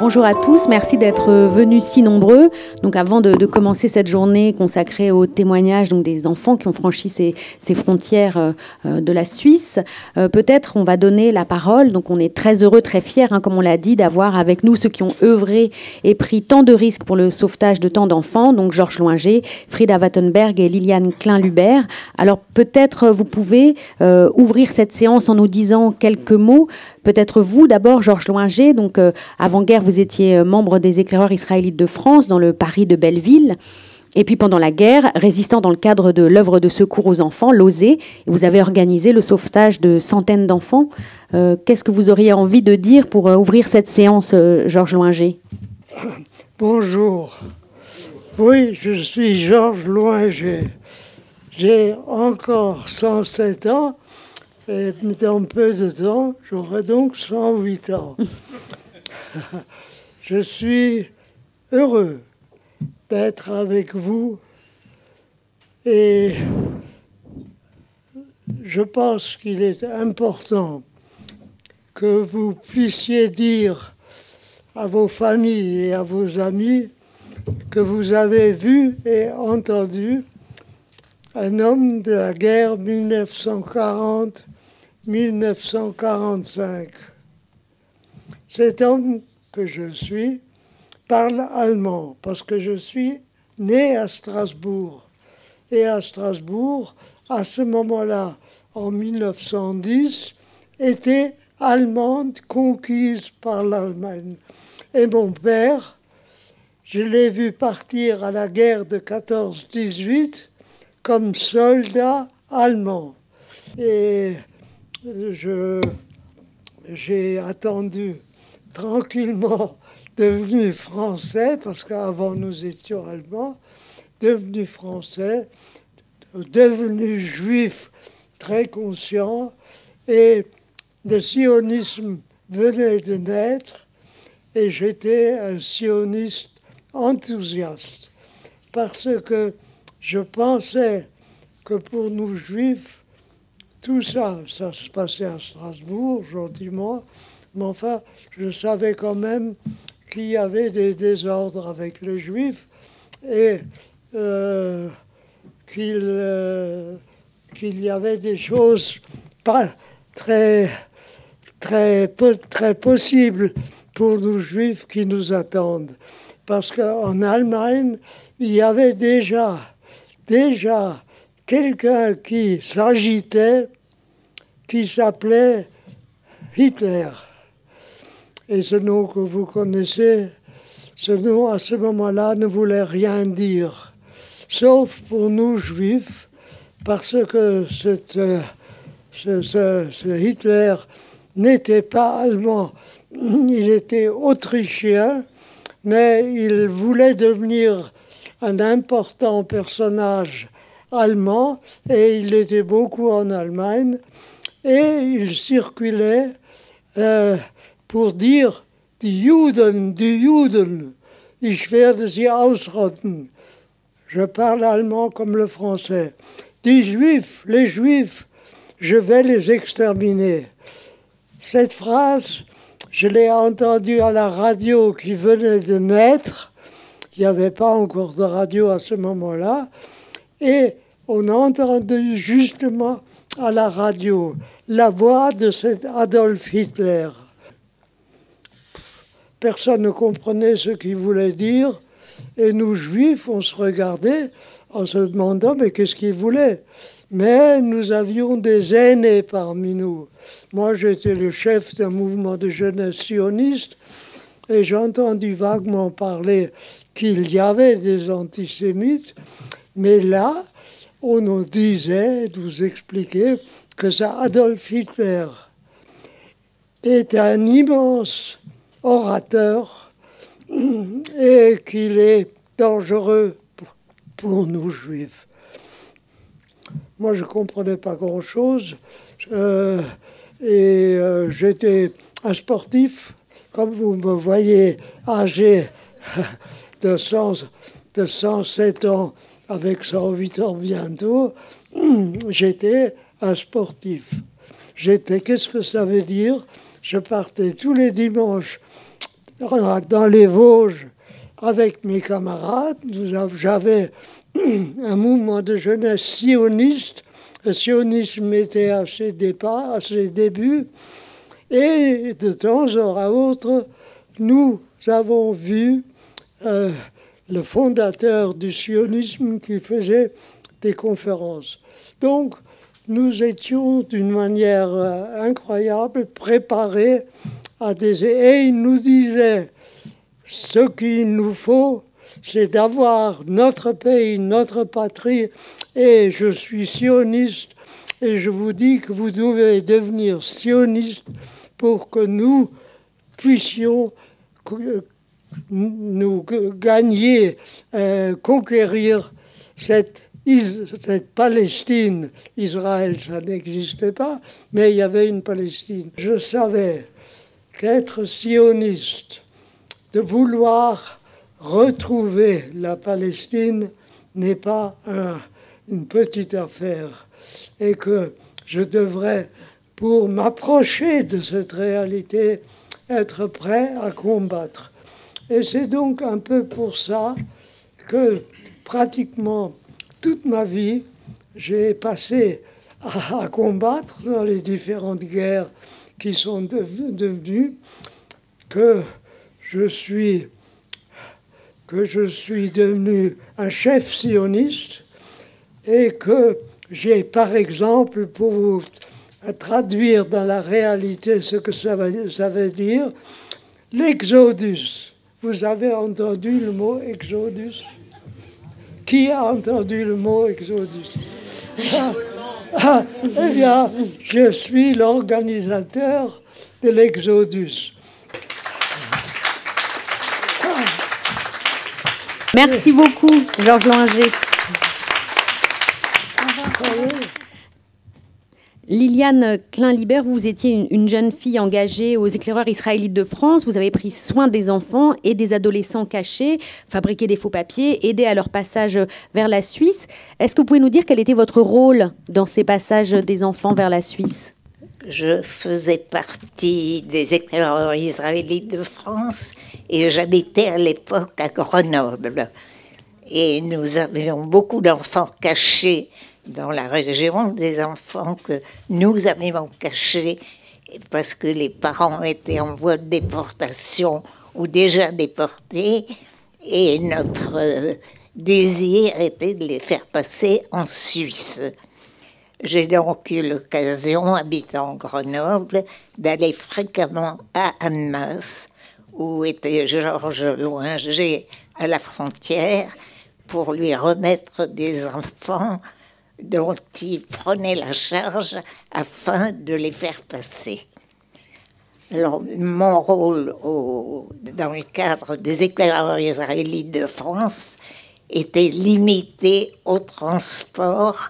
Bonjour à tous, merci d'être venus si nombreux. Donc avant de commencer cette journée consacrée au témoignage donc des enfants qui ont franchi ces frontières de la Suisse, peut-être on va donner la parole. Donc on est très heureux, très fiers, comme on l'a dit, d'avoir avec nous ceux qui ont œuvré et pris tant de risques pour le sauvetage de tant d'enfants, donc Georges Loinger, Frida Wattenberg et Liliane Klein-Lubert. Alors peut-être vous pouvez ouvrir cette séance en nous disant quelques mots. Peut-être vous, d'abord, Georges Loinger. Donc, avant-guerre, vous étiez membre des éclaireurs israélites de France dans le Paris de Belleville. Et puis, pendant la guerre, résistant dans le cadre de l'œuvre de secours aux enfants, l'OSE, vous avez organisé le sauvetage de centaines d'enfants. Qu'est-ce que vous auriez envie de dire pour ouvrir cette séance, Georges Loinger? Bonjour. Oui, je suis Georges Loinger. J'ai encore 107 ans. Et dans peu de temps, j'aurai donc 108 ans. Je suis heureux d'être avec vous et je pense qu'il est important que vous puissiez dire à vos familles et à vos amis que vous avez vu et entendu un homme de la guerre 1940-1945. Cet homme que je suis parle allemand parce que je suis né à Strasbourg. Et à Strasbourg, à ce moment-là, en 1910, était allemande conquise par l'Allemagne. Et mon père, je l'ai vu partir à la guerre de 14-18 comme soldat allemand. Et j'ai attendu tranquillement devenu français, parce qu'avant nous étions allemands, devenu français, devenu juif très conscient, et le sionisme venait de naître, et j'étais un sioniste enthousiaste, parce que je pensais que pour nous juifs, tout ça se passait à Strasbourg, gentiment, mais enfin, je savais quand même qu'il y avait des désordres avec les juifs et qu'il y avait des choses pas très possibles pour nous juifs qui nous attendent. Parce qu'en Allemagne, il y avait déjà quelqu'un qui s'agitait, qui s'appelait Hitler. Et ce nom que vous connaissez, ce nom à ce moment-là ne voulait rien dire, sauf pour nous juifs, parce que ce Hitler n'était pas allemand, il était autrichien, mais il voulait devenir un important personnage allemand, et il était beaucoup en Allemagne, et il circulait pour dire die Juden, ich werde sie ausrotten. Je parle allemand comme le français. Die Juifs, les Juifs, je vais les exterminer. Cette phrase, je l'ai entendue à la radio qui venait de naître. Il n'y avait pas encore de radio à ce moment-là. Et on a entendu justement à la radio la voix de cet Adolf Hitler. Personne ne comprenait ce qu'il voulait dire. Et nous, juifs, on se regardait en se demandant mais qu'est-ce qu'il voulait. Mais nous avions des aînés parmi nous. Moi, j'étais le chef d'un mouvement de jeunesse sioniste et j'ai entendu vaguement parler qu'il y avait des antisémites. Mais là, on nous disait, nous expliquait que ça, Adolf Hitler est un immense orateur et qu'il est dangereux pour nous juifs. Moi, je ne comprenais pas grand-chose et j'étais un sportif, comme vous me voyez âgé de 107 ans avec 108 ans bientôt, j'étais un sportif. Qu'est-ce que ça veut dire? Je partais tous les dimanches dans les Vosges avec mes camarades. J'avais un mouvement de jeunesse sioniste. Le sionisme était à ses débuts. Et de temps à autre, nous avons vu le fondateur du sionisme qui faisait des conférences. Donc, nous étions d'une manière incroyable préparés et il nous disait, ce qu'il nous faut, c'est d'avoir notre pays, notre patrie, et je suis sioniste, et je vous dis que vous devez devenir sioniste pour que nous puissions nous gagner, conquérir cette Palestine. Israël, ça n'existait pas, mais il y avait une Palestine. Je savais qu'être sioniste, de vouloir retrouver la Palestine, n'est pas une petite affaire, et que je devrais, pour m'approcher de cette réalité, être prêt à combattre. Et c'est donc un peu pour ça que pratiquement toute ma vie, j'ai passé à combattre dans les différentes guerres qui sont devenues, que je suis devenu un chef sioniste et que j'ai, par exemple, pour vous traduire dans la réalité ce que ça veut dire, l'exodus. Vous avez entendu le mot exodus? Qui a entendu le mot exodus? Eh bien, je suis l'organisateur de l'exodus. Merci beaucoup, Georges Loinger. Liliane Klein-Libert, vous étiez une jeune fille engagée aux éclaireurs israélites de France. Vous avez pris soin des enfants et des adolescents cachés, fabriqué des faux papiers, aidé à leur passage vers la Suisse. Est-ce que vous pouvez nous dire quel était votre rôle dans ces passages des enfants vers la Suisse? Je faisais partie des éclaireurs israélites de France et j'habitais à l'époque à Grenoble. Et nous avions beaucoup d'enfants cachés dans la région, des enfants que nous avions cachés parce que les parents étaient en voie de déportation ou déjà déportés, et notre désir était de les faire passer en Suisse. J'ai donc eu l'occasion, habitant Grenoble, d'aller fréquemment à Annemasse, où était Georges Loinger à la frontière, pour lui remettre des enfants dont il prenait la charge afin de les faire passer. Alors, mon rôle dans le cadre des éclaireurs israélites de France était limité au transport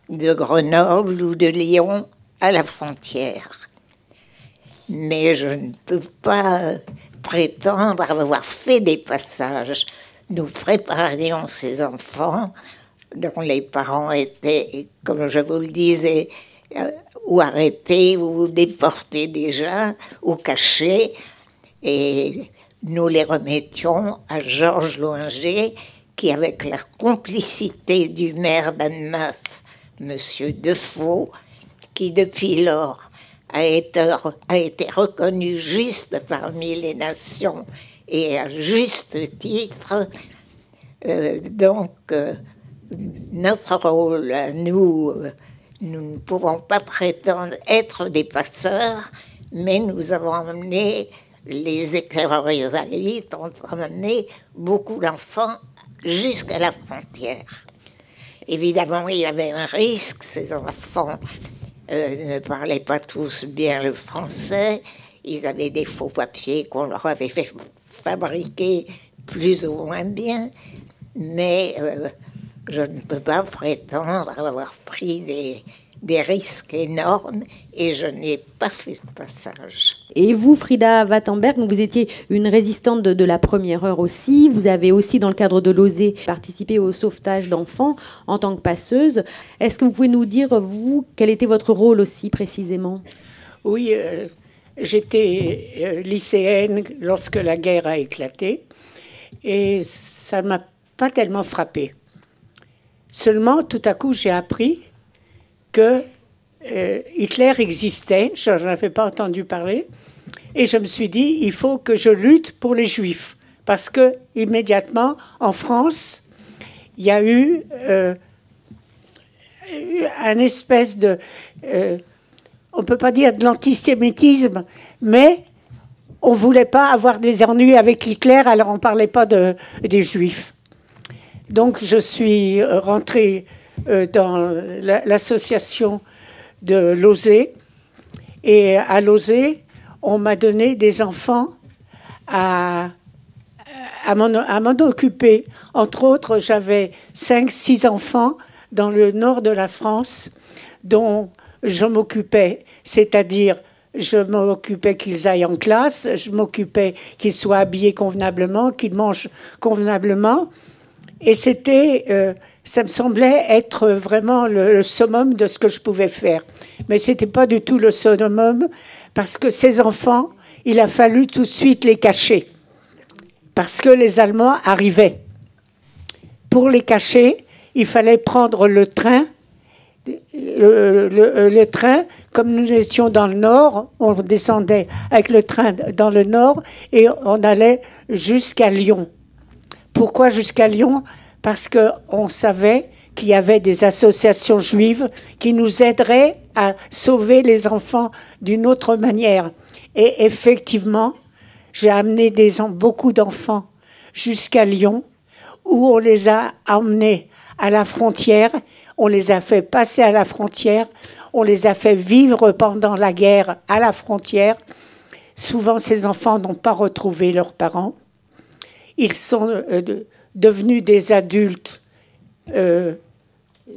de Grenoble ou de Lyon à la frontière. Mais je ne peux pas prétendre avoir fait des passages. Nous préparions ces enfants dont les parents étaient, comme je vous le disais, ou arrêtés ou déportés déjà, ou cachés, et nous les remettions à Georges Loinger, qui, avec la complicité du maire d'Annemasse, Monsieur Defoe, qui depuis lors a été reconnu juste parmi les nations et à juste titre. Notre rôle, nous ne pouvons pas prétendre être des passeurs, mais nous avons amené, les éclaireurs israélites ont amené beaucoup d'enfants jusqu'à la frontière. Évidemment, il y avait un risque, ces enfants ne parlaient pas tous bien le français, ils avaient des faux papiers qu'on leur avait fait fabriquer plus ou moins bien, mais je ne peux pas prétendre avoir pris des risques énormes et je n'ai pas fait ce passage. Et vous, Frida Wattenberg, vous étiez une résistante de la première heure aussi. Vous avez aussi, dans le cadre de l'OSE, participé au sauvetage d'enfants en tant que passeuse. Est-ce que vous pouvez nous dire, vous, quel était votre rôle aussi précisément ? Oui, j'étais lycéenne lorsque la guerre a éclaté et ça ne m'a pas tellement frappée. Seulement, tout à coup, j'ai appris que Hitler existait, je n'en avais pas entendu parler, et je me suis dit, il faut que je lutte pour les Juifs, parce que immédiatement, en France, il y a eu un espèce de... on ne peut pas dire de l'antisémitisme, mais on ne voulait pas avoir des ennuis avec Hitler, alors on ne parlait pas des Juifs. Donc je suis rentrée dans l'association de l'OSE, et à l'OSE, on m'a donné des enfants à m'en occuper. Entre autres, j'avais 5-6 enfants dans le nord de la France dont je m'occupais, c'est-à-dire je m'occupais qu'ils aillent en classe, je m'occupais qu'ils soient habillés convenablement, qu'ils mangent convenablement. Et ça me semblait être vraiment le summum de ce que je pouvais faire. Mais ce n'était pas du tout le summum, parce que ces enfants, il a fallu tout de suite les cacher, parce que les Allemands arrivaient. Pour les cacher, il fallait prendre le train. Le train, comme nous étions dans le nord, on descendait avec le train dans le nord et on allait jusqu'à Lyon. Pourquoi jusqu'à Lyon ? Parce qu'on savait qu'il y avait des associations juives qui nous aideraient à sauver les enfants d'une autre manière. Et effectivement, j'ai amené beaucoup d'enfants jusqu'à Lyon, où on les a emmenés à la frontière, on les a fait passer à la frontière, on les a fait vivre pendant la guerre à la frontière. Souvent, ces enfants n'ont pas retrouvé leurs parents. Ils sont devenus des adultes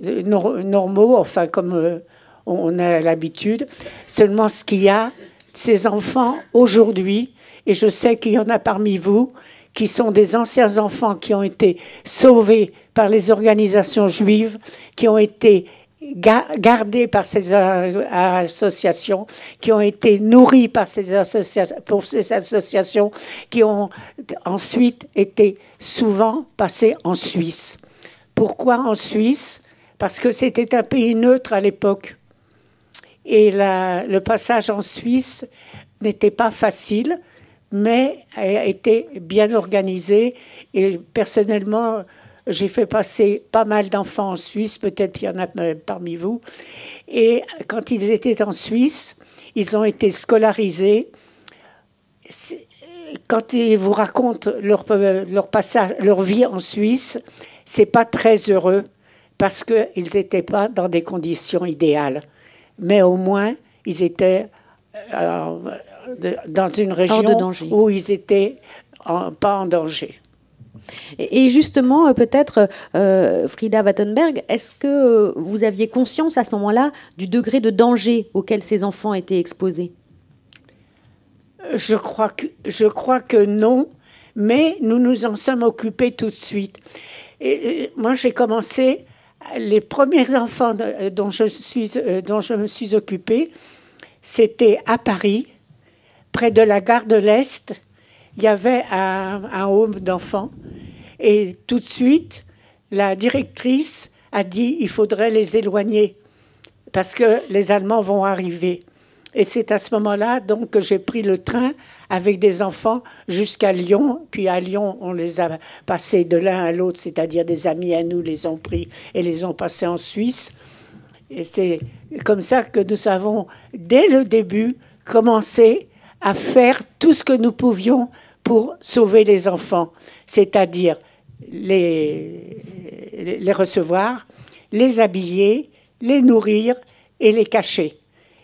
normaux, enfin comme on a l'habitude. Seulement ce qu'il y a, ces enfants aujourd'hui, et je sais qu'il y en a parmi vous, qui sont des anciens enfants qui ont été sauvés par les organisations juives, qui ont été gardés par ces associations, qui ont été nourris par ces associations, qui ont ensuite été souvent passés en Suisse. Pourquoi en Suisse ? Parce que c'était un pays neutre à l'époque. Et le passage en Suisse n'était pas facile, mais a été bien organisé. Et personnellement, j'ai fait passer pas mal d'enfants en Suisse, peut-être qu'il y en a parmi vous. Et quand ils étaient en Suisse, ils ont été scolarisés. Quand ils vous racontent leur passage, leur vie en Suisse, c'est pas très heureux parce qu'ils n'étaient pas dans des conditions idéales. Mais au moins, ils étaient dans une région où ils étaient pas en danger. Et justement, peut-être, Frida Wattenberg, est-ce que vous aviez conscience à ce moment-là du degré de danger auquel ces enfants étaient exposés ? Je crois que non, mais nous nous en sommes occupés tout de suite. Et moi, j'ai commencé, les premiers enfants dont je me suis occupée, c'était à Paris, près de la gare de l'Est. Il y avait un home d'enfants. Et tout de suite, la directrice a dit qu'il faudrait les éloigner parce que les Allemands vont arriver. Et c'est à ce moment-là donc, que j'ai pris le train avec des enfants jusqu'à Lyon. Puis à Lyon, on les a passés de l'un à l'autre, c'est-à-dire des amis à nous les ont pris et les ont passés en Suisse. Et c'est comme ça que nous avons, dès le début, commencé à faire tout ce que nous pouvions pour sauver les enfants, c'est-à-dire les recevoir, les habiller, les nourrir et les cacher.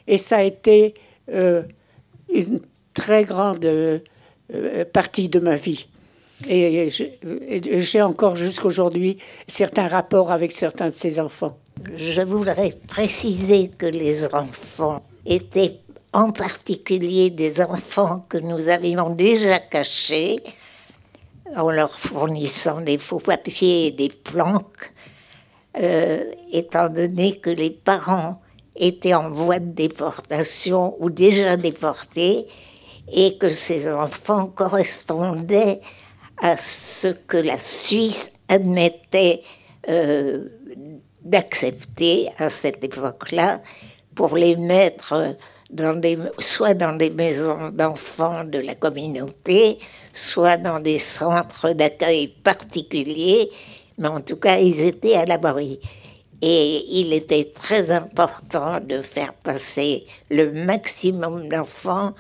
Et ça a été une très grande partie de ma vie. Et j'ai encore jusqu'aujourd'hui certains rapports avec certains de ces enfants. Je voudrais préciser que les enfants étaient en particulier des enfants que nous avions déjà cachés en leur fournissant des faux papiers et des planques, étant donné que les parents étaient en voie de déportation ou déjà déportés et que ces enfants correspondaient à ce que la Suisse admettait d'accepter à cette époque-là pour les mettre soit dans des maisons d'enfants de la communauté, soit dans des centres d'accueil particuliers, mais en tout cas, ils étaient à l'abri. Et il était très important de faire passer le maximum d'enfants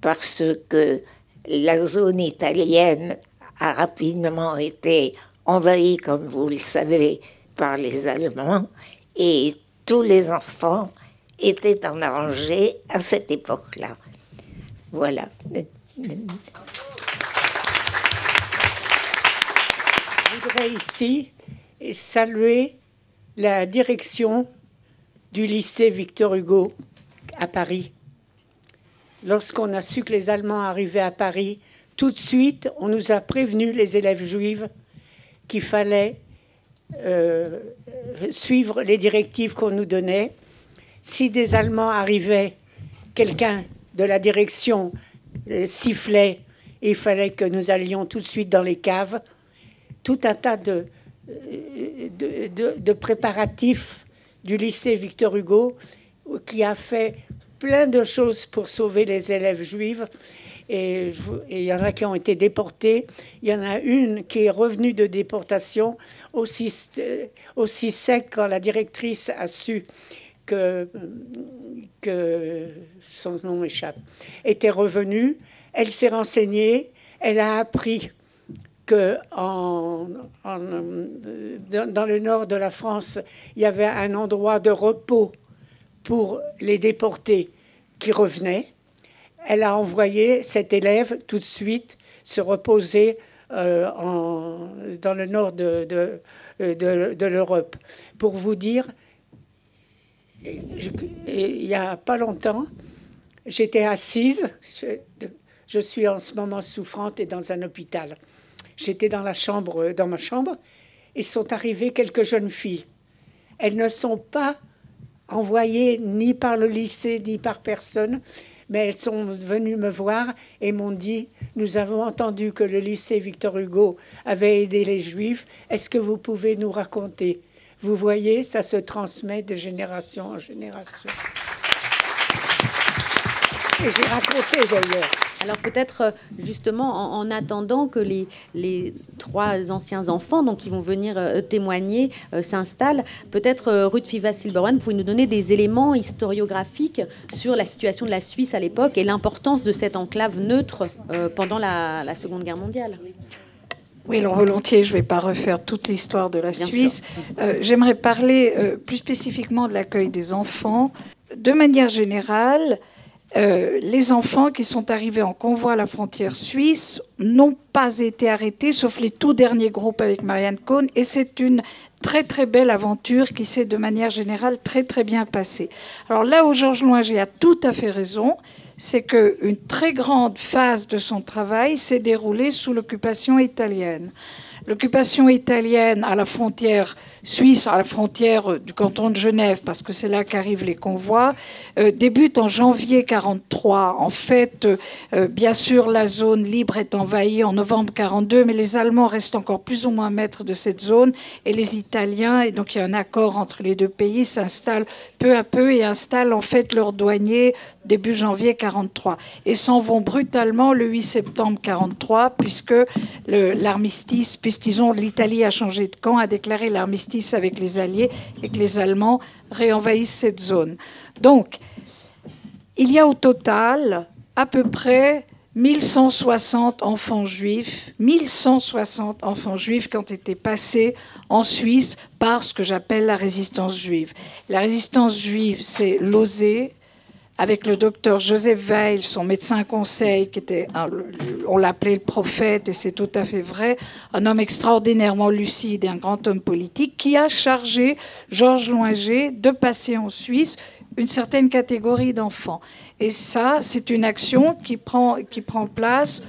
parce que la zone italienne a rapidement été envahie, comme vous le savez, par les Allemands, et tous les enfants étaient en danger à cette époque-là. Voilà. Je voudrais ici saluer la direction du lycée Victor Hugo à Paris. Lorsqu'on a su que les Allemands arrivaient à Paris, tout de suite, on nous a prévenu, les élèves juifs, qu'il fallait suivre les directives qu'on nous donnait. Si des Allemands arrivaient, quelqu'un de la direction sifflait, et il fallait que nous allions tout de suite dans les caves. Tout un tas de préparatifs du lycée Victor Hugo qui a fait plein de choses pour sauver les élèves juifs. Et il y en a qui ont été déportés. Il y en a une qui est revenue de déportation aussi sec quand la directrice a su que son nom m'échappe, était revenue. Elle s'est renseignée. Elle a appris que dans le nord de la France, il y avait un endroit de repos pour les déportés qui revenaient. Elle a envoyé cet élève tout de suite se reposer dans le nord de l'Europe. Pour vous dire, il n'y a pas longtemps, j'étais assise, je suis en ce moment souffrante et dans un hôpital. J'étais dans ma chambre, et sont arrivées quelques jeunes filles. Elles ne sont pas envoyées ni par le lycée, ni par personne, mais elles sont venues me voir et m'ont dit « Nous avons entendu que le lycée Victor Hugo avait aidé les Juifs. Est-ce que vous pouvez nous raconter ?» Vous voyez, ça se transmet de génération en génération. Et j'ai raconté d'ailleurs. Alors peut-être justement en attendant que les trois anciens enfants donc, qui vont venir témoigner s'installent, peut-être Ruth Fiva-Silberman, pouvez nous donner des éléments historiographiques sur la situation de la Suisse à l'époque et l'importance de cette enclave neutre pendant la Seconde Guerre mondiale. Oui, alors volontiers, je ne vais pas refaire toute l'histoire de la Suisse. J'aimerais parler plus spécifiquement de l'accueil des enfants. De manière générale, les enfants qui sont arrivés en convoi à la frontière suisse n'ont pas été arrêtés, sauf les tout derniers groupes avec Marianne Cohn. Et c'est une très, très belle aventure qui s'est, de manière générale, très, très bien passée. Alors là où Georges Loinger a tout à fait raison, c'est qu'une très grande phase de son travail s'est déroulée sous l'occupation italienne. L'occupation italienne à la frontière suisse, à la frontière du canton de Genève, parce que c'est là qu'arrivent les convois, débute en janvier 1943. En fait, bien sûr, la zone libre est envahie en novembre 1942, mais les Allemands restent encore plus ou moins maîtres de cette zone, et les Italiens, et donc il y a un accord entre les deux pays, s'installent peu à peu et installent en fait leurs douaniers début janvier 1943. Et s'en vont brutalement le 8 septembre 1943, puisque l'armistice, l'Italie a changé de camp, a déclaré l'armistice avec les Alliés et que les Allemands réenvahissent cette zone. Donc, il y a au total à peu près 1160 enfants juifs qui ont été passés en Suisse par ce que j'appelle la résistance juive. La résistance juive, c'est l'OSE, avec le docteur Joseph Weil, son médecin conseil, qui était on l'appelait le prophète, et c'est tout à fait vrai, un homme extraordinairement lucide et un grand homme politique, qui a chargé Georges Loinger de passer en Suisse une certaine catégorie d'enfants. Et ça, c'est une action qui prend place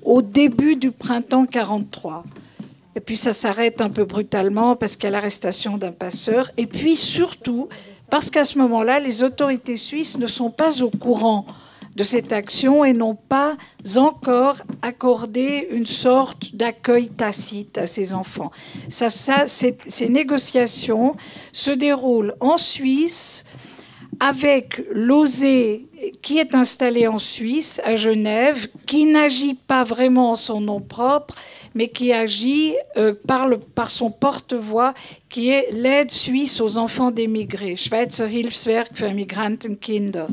au début du printemps 43. Et puis ça s'arrête un peu brutalement parce qu'il y a l'arrestation d'un passeur. Et puis surtout, parce qu'à ce moment-là, les autorités suisses ne sont pas au courant de cette action et n'ont pas encore accordé une sorte d'accueil tacite à ces enfants. Ces négociations se déroulent en Suisse avec l'OSE qui est installé en Suisse, à Genève, qui n'agit pas vraiment en son nom propre, mais qui agit par son porte-voix, qui est l'aide suisse aux enfants d'émigrés, Schweizer Hilfswerk für Migrantenkinder.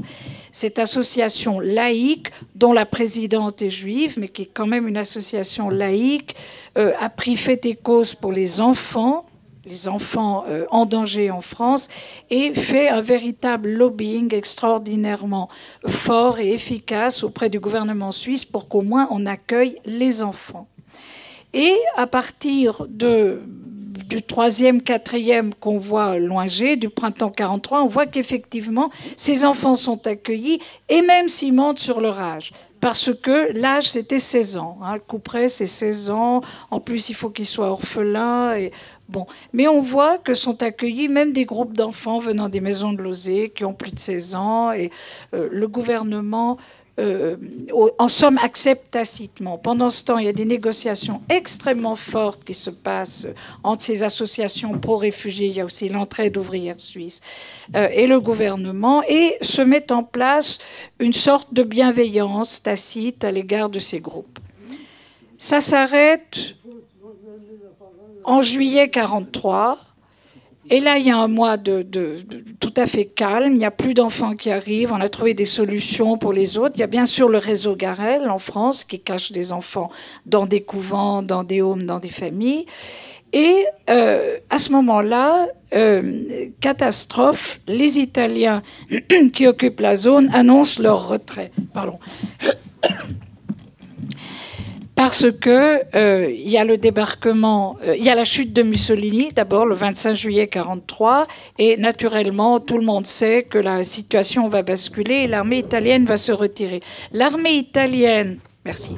Cette association laïque, dont la présidente est juive, mais qui est quand même une association laïque, a pris fait et cause pour les enfants en danger en France, et fait un véritable lobbying extraordinairement fort et efficace auprès du gouvernement suisse pour qu'au moins on accueille les enfants. Et à partir du 3e, 4e qu'on voit Loinger, du printemps 43, on voit qu'effectivement, ces enfants sont accueillis, et même s'ils montent sur leur âge. Parce que l'âge, c'était 16 ans. Le couperet, c'est 16 ans. En plus, il faut qu'ils soient orphelins. Bon. Mais on voit que sont accueillis même des groupes d'enfants venant des maisons de Lausée qui ont plus de 16 ans. Et le gouvernement, en somme, accepte tacitement. Pendant ce temps, il y a des négociations extrêmement fortes qui se passent entre ces associations pro-réfugiés. Il y a aussi l'entraide ouvrière suisse et le gouvernement. Et se met en place une sorte de bienveillance tacite à l'égard de ces groupes. Ça s'arrête en juillet 1943. Et là, il y a un mois de tout à fait calme. Il n'y a plus d'enfants qui arrivent. On a trouvé des solutions pour les autres. Il y a bien sûr le réseau Garel en France qui cache des enfants dans des couvents, dans des homes, dans des familles. Et à ce moment-là, catastrophe, les Italiens qui occupent la zone annoncent leur retrait. Pardon. Parce que il y a le débarquement, il y a la chute de Mussolini, d'abord le 25 juillet 1943, et naturellement, tout le monde sait que la situation va basculer et l'armée italienne va se retirer. L'armée italienne, merci.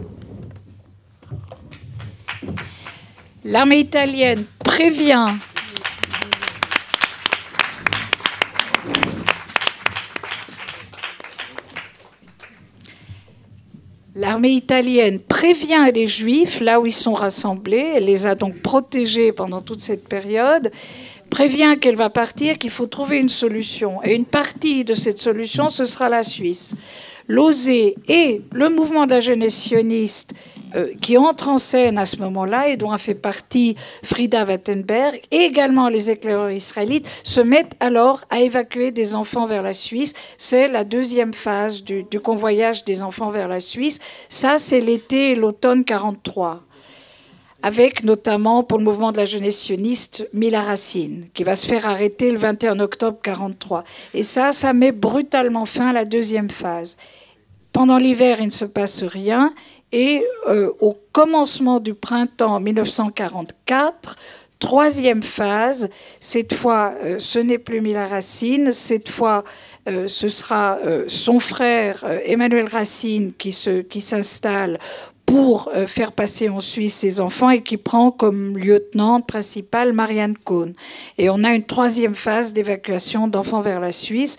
L'armée italienne prévient les Juifs là où ils sont rassemblés. Elle les a donc protégés pendant toute cette période. Prévient qu'elle va partir, qu'il faut trouver une solution. Et une partie de cette solution, ce sera la Suisse. L'OSE et le mouvement de la jeunesse sioniste qui entre en scène à ce moment-là et dont a fait partie Frida Wattenberg, et également les éclaireurs israélites, se mettent alors à évacuer des enfants vers la Suisse. C'est la deuxième phase du convoyage des enfants vers la Suisse. Ça, c'est l'été et l'automne 1943. Avec notamment, pour le mouvement de la jeunesse sioniste, Mila Racine, qui va se faire arrêter le 21 octobre 1943. Et ça met brutalement fin à la deuxième phase. Pendant l'hiver, il ne se passe rien. Et au commencement du printemps 1944, troisième phase, cette fois, ce n'est plus Mila Racine, cette fois, ce sera son frère Emmanuel Racine qui s'installe pour faire passer en Suisse ses enfants et qui prend comme lieutenante principale Marianne Cohn. Et on a une troisième phase d'évacuation d'enfants vers la Suisse,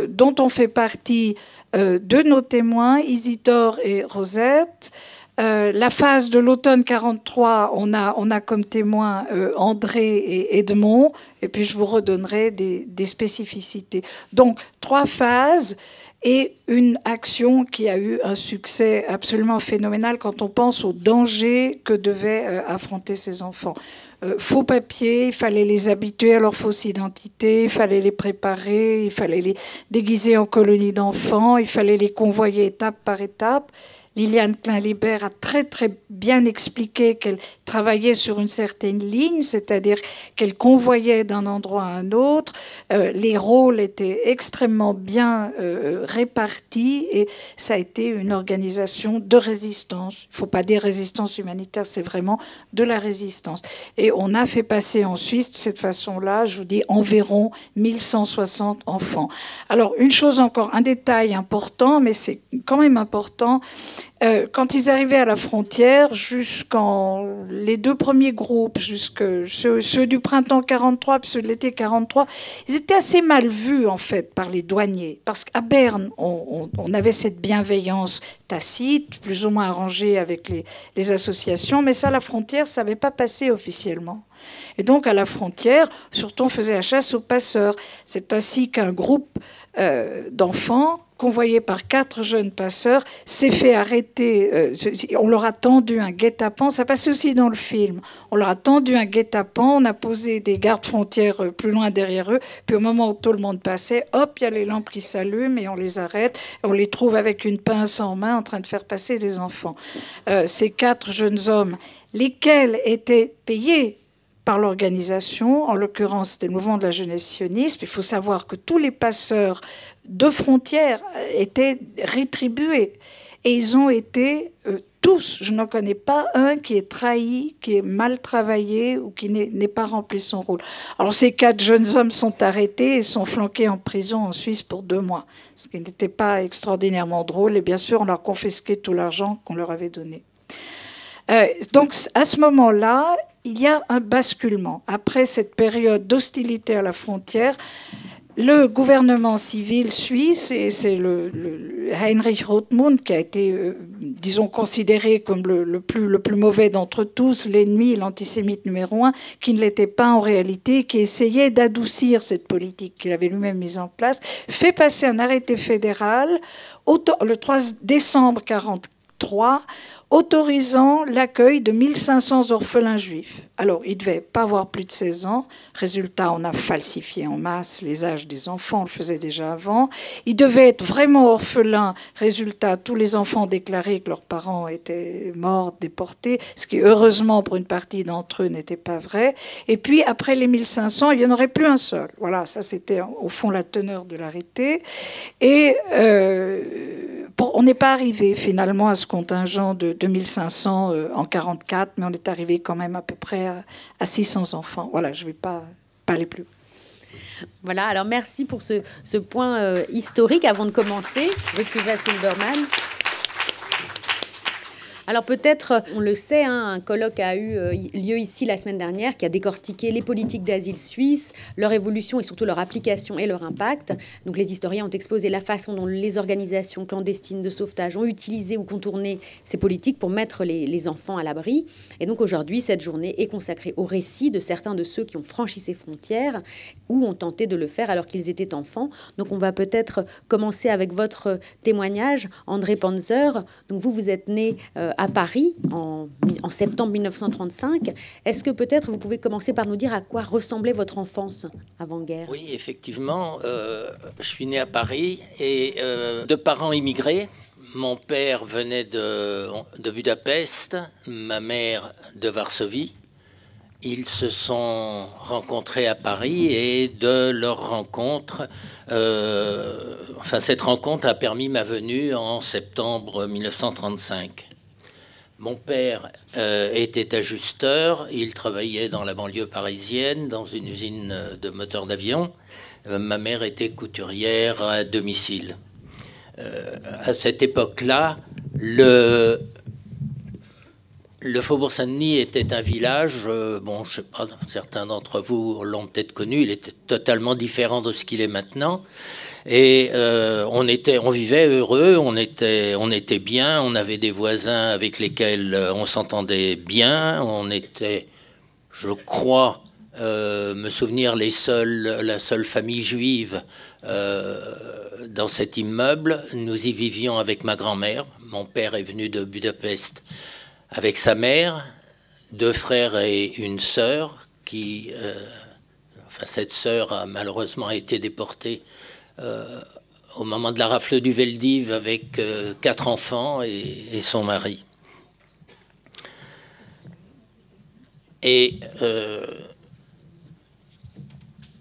dont on fait partie de nos témoins, Isidore et Rosette. La phase de l'automne 1943, on a comme témoins André et Edmond, et puis je vous redonnerai des spécificités. Donc, 3 phases et une action qui a eu un succès absolument phénoménal quand on pense aux dangers que devaient affronter ces enfants. Faux papiers, il fallait les habituer à leur fausse identité, il fallait les préparer, il fallait les déguiser en colonies d'enfants, il fallait les convoyer étape par étape. Liliane Klein-Libert a très très bien expliqué qu'elle travaillait sur une certaine ligne, c'est-à-dire qu'elle convoyait d'un endroit à un autre. Les rôles étaient extrêmement bien répartis et ça a été une organisation de résistance. Il ne faut pas dire résistance humanitaire, c'est vraiment de la résistance. Et on a fait passer en Suisse de cette façon-là, je vous dis, environ 1160 enfants. Alors, une chose encore, un détail important, mais c'est quand même important. Quand ils arrivaient à la frontière, les deux premiers groupes, ceux du printemps 43 et ceux de l'été 43, ils étaient assez mal vus en fait par les douaniers. Parce qu'à Berne, on avait cette bienveillance tacite, plus ou moins arrangée avec les associations, mais ça, à la frontière, ça n'avait pas passé officiellement. Et donc, à la frontière, surtout, on faisait la chasse aux passeurs. C'est ainsi qu'un groupe d'enfants, convoyé par 4 jeunes passeurs, s'est fait arrêter. On leur a tendu un guet-apens. Ça passait aussi dans le film. On leur a tendu un guet-apens. On a posé des gardes-frontières plus loin derrière eux. Puis au moment où tout le monde passait, hop, il y a les lampes qui s'allument et on les arrête. On les trouve avec une pince en main en train de faire passer des enfants. Ces 4 jeunes hommes, lesquels étaient payés par l'organisation, en l'occurrence c'était le mouvement de la jeunesse sioniste. Il faut savoir que tous les passeurs de frontières étaient rétribués. Et ils ont été tous, je n'en connais pas un qui est trahi, qui est mal travaillé ou qui n'ait pas rempli son rôle. Alors ces 4 jeunes hommes sont arrêtés et sont flanqués en prison en Suisse pour 2 mois, ce qui n'était pas extraordinairement drôle. Et bien sûr, on leur confisquait tout l'argent qu'on leur avait donné. Donc à ce moment-là, il y a un basculement. Après cette période d'hostilité à la frontière, le gouvernement civil suisse, et c'est le Heinrich Rothmund qui a été, disons, considéré comme le plus mauvais d'entre tous, l'ennemi, l'antisémite numéro 1, qui ne l'était pas en réalité, qui essayait d'adoucir cette politique qu'il avait lui-même mise en place, fait passer un arrêté fédéral le 3 décembre 1943, autorisant l'accueil de 1500 orphelins juifs. Alors, ils ne devaient pas avoir plus de 16 ans. Résultat, on a falsifié en masse les âges des enfants, on le faisait déjà avant. Ils devaient être vraiment orphelins. Résultat, tous les enfants déclaraient que leurs parents étaient morts, déportés, ce qui, heureusement, pour une partie d'entre eux, n'était pas vrai. Et puis, après les 1500, il n'y en aurait plus un seul. Voilà, ça, c'était au fond la teneur de l'arrêté. Et on n'est pas arrivé, finalement, à ce contingent de 2500 en 1944, mais on est arrivé quand même à peu près à 600 enfants. Voilà, je ne vais pas aller plus. Voilà, alors merci pour ce point historique avant de commencer. Wilfried Silbermann. Alors peut-être, on le sait, un colloque a eu lieu ici la semaine dernière qui a décortiqué les politiques d'asile suisses, leur évolution et surtout leur application et leur impact. Donc les historiens ont exposé la façon dont les organisations clandestines de sauvetage ont utilisé ou contourné ces politiques pour mettre les enfants à l'abri. Et donc aujourd'hui, cette journée est consacrée au récit de certains de ceux qui ont franchi ces frontières ou ont tenté de le faire alors qu'ils étaient enfants. Donc on va peut-être commencer avec votre témoignage, André Panzer. Donc vous êtes né à Paris en septembre 1935. Est-ce que peut-être vous pouvez commencer par nous dire à quoi ressemblait votre enfance avant-guerre? Oui, effectivement, je suis né à Paris et de parents immigrés. Mon père venait de Budapest, ma mère de Varsovie. Ils se sont rencontrés à Paris et de leur rencontre, cette rencontre a permis ma venue en septembre 1935. Mon père était ajusteur, il travaillait dans la banlieue parisienne, dans une usine de moteurs d'avion. Ma mère était couturière à domicile. À cette époque-là, le Faubourg Saint-Denis était un village, je ne sais pas, certains d'entre vous l'ont peut-être connu, il était totalement différent de ce qu'il est maintenant. Et on vivait heureux, on était bien, on avait des voisins avec lesquels on s'entendait bien, on était, je crois, me souvenir la seule famille juive dans cet immeuble. Nous y vivions avec ma grand-mère. Mon père est venu de Budapest avec sa mère, 2 frères et une sœur cette sœur a malheureusement été déportée au moment de la rafle du Veldiv avec 4 enfants et son mari. Et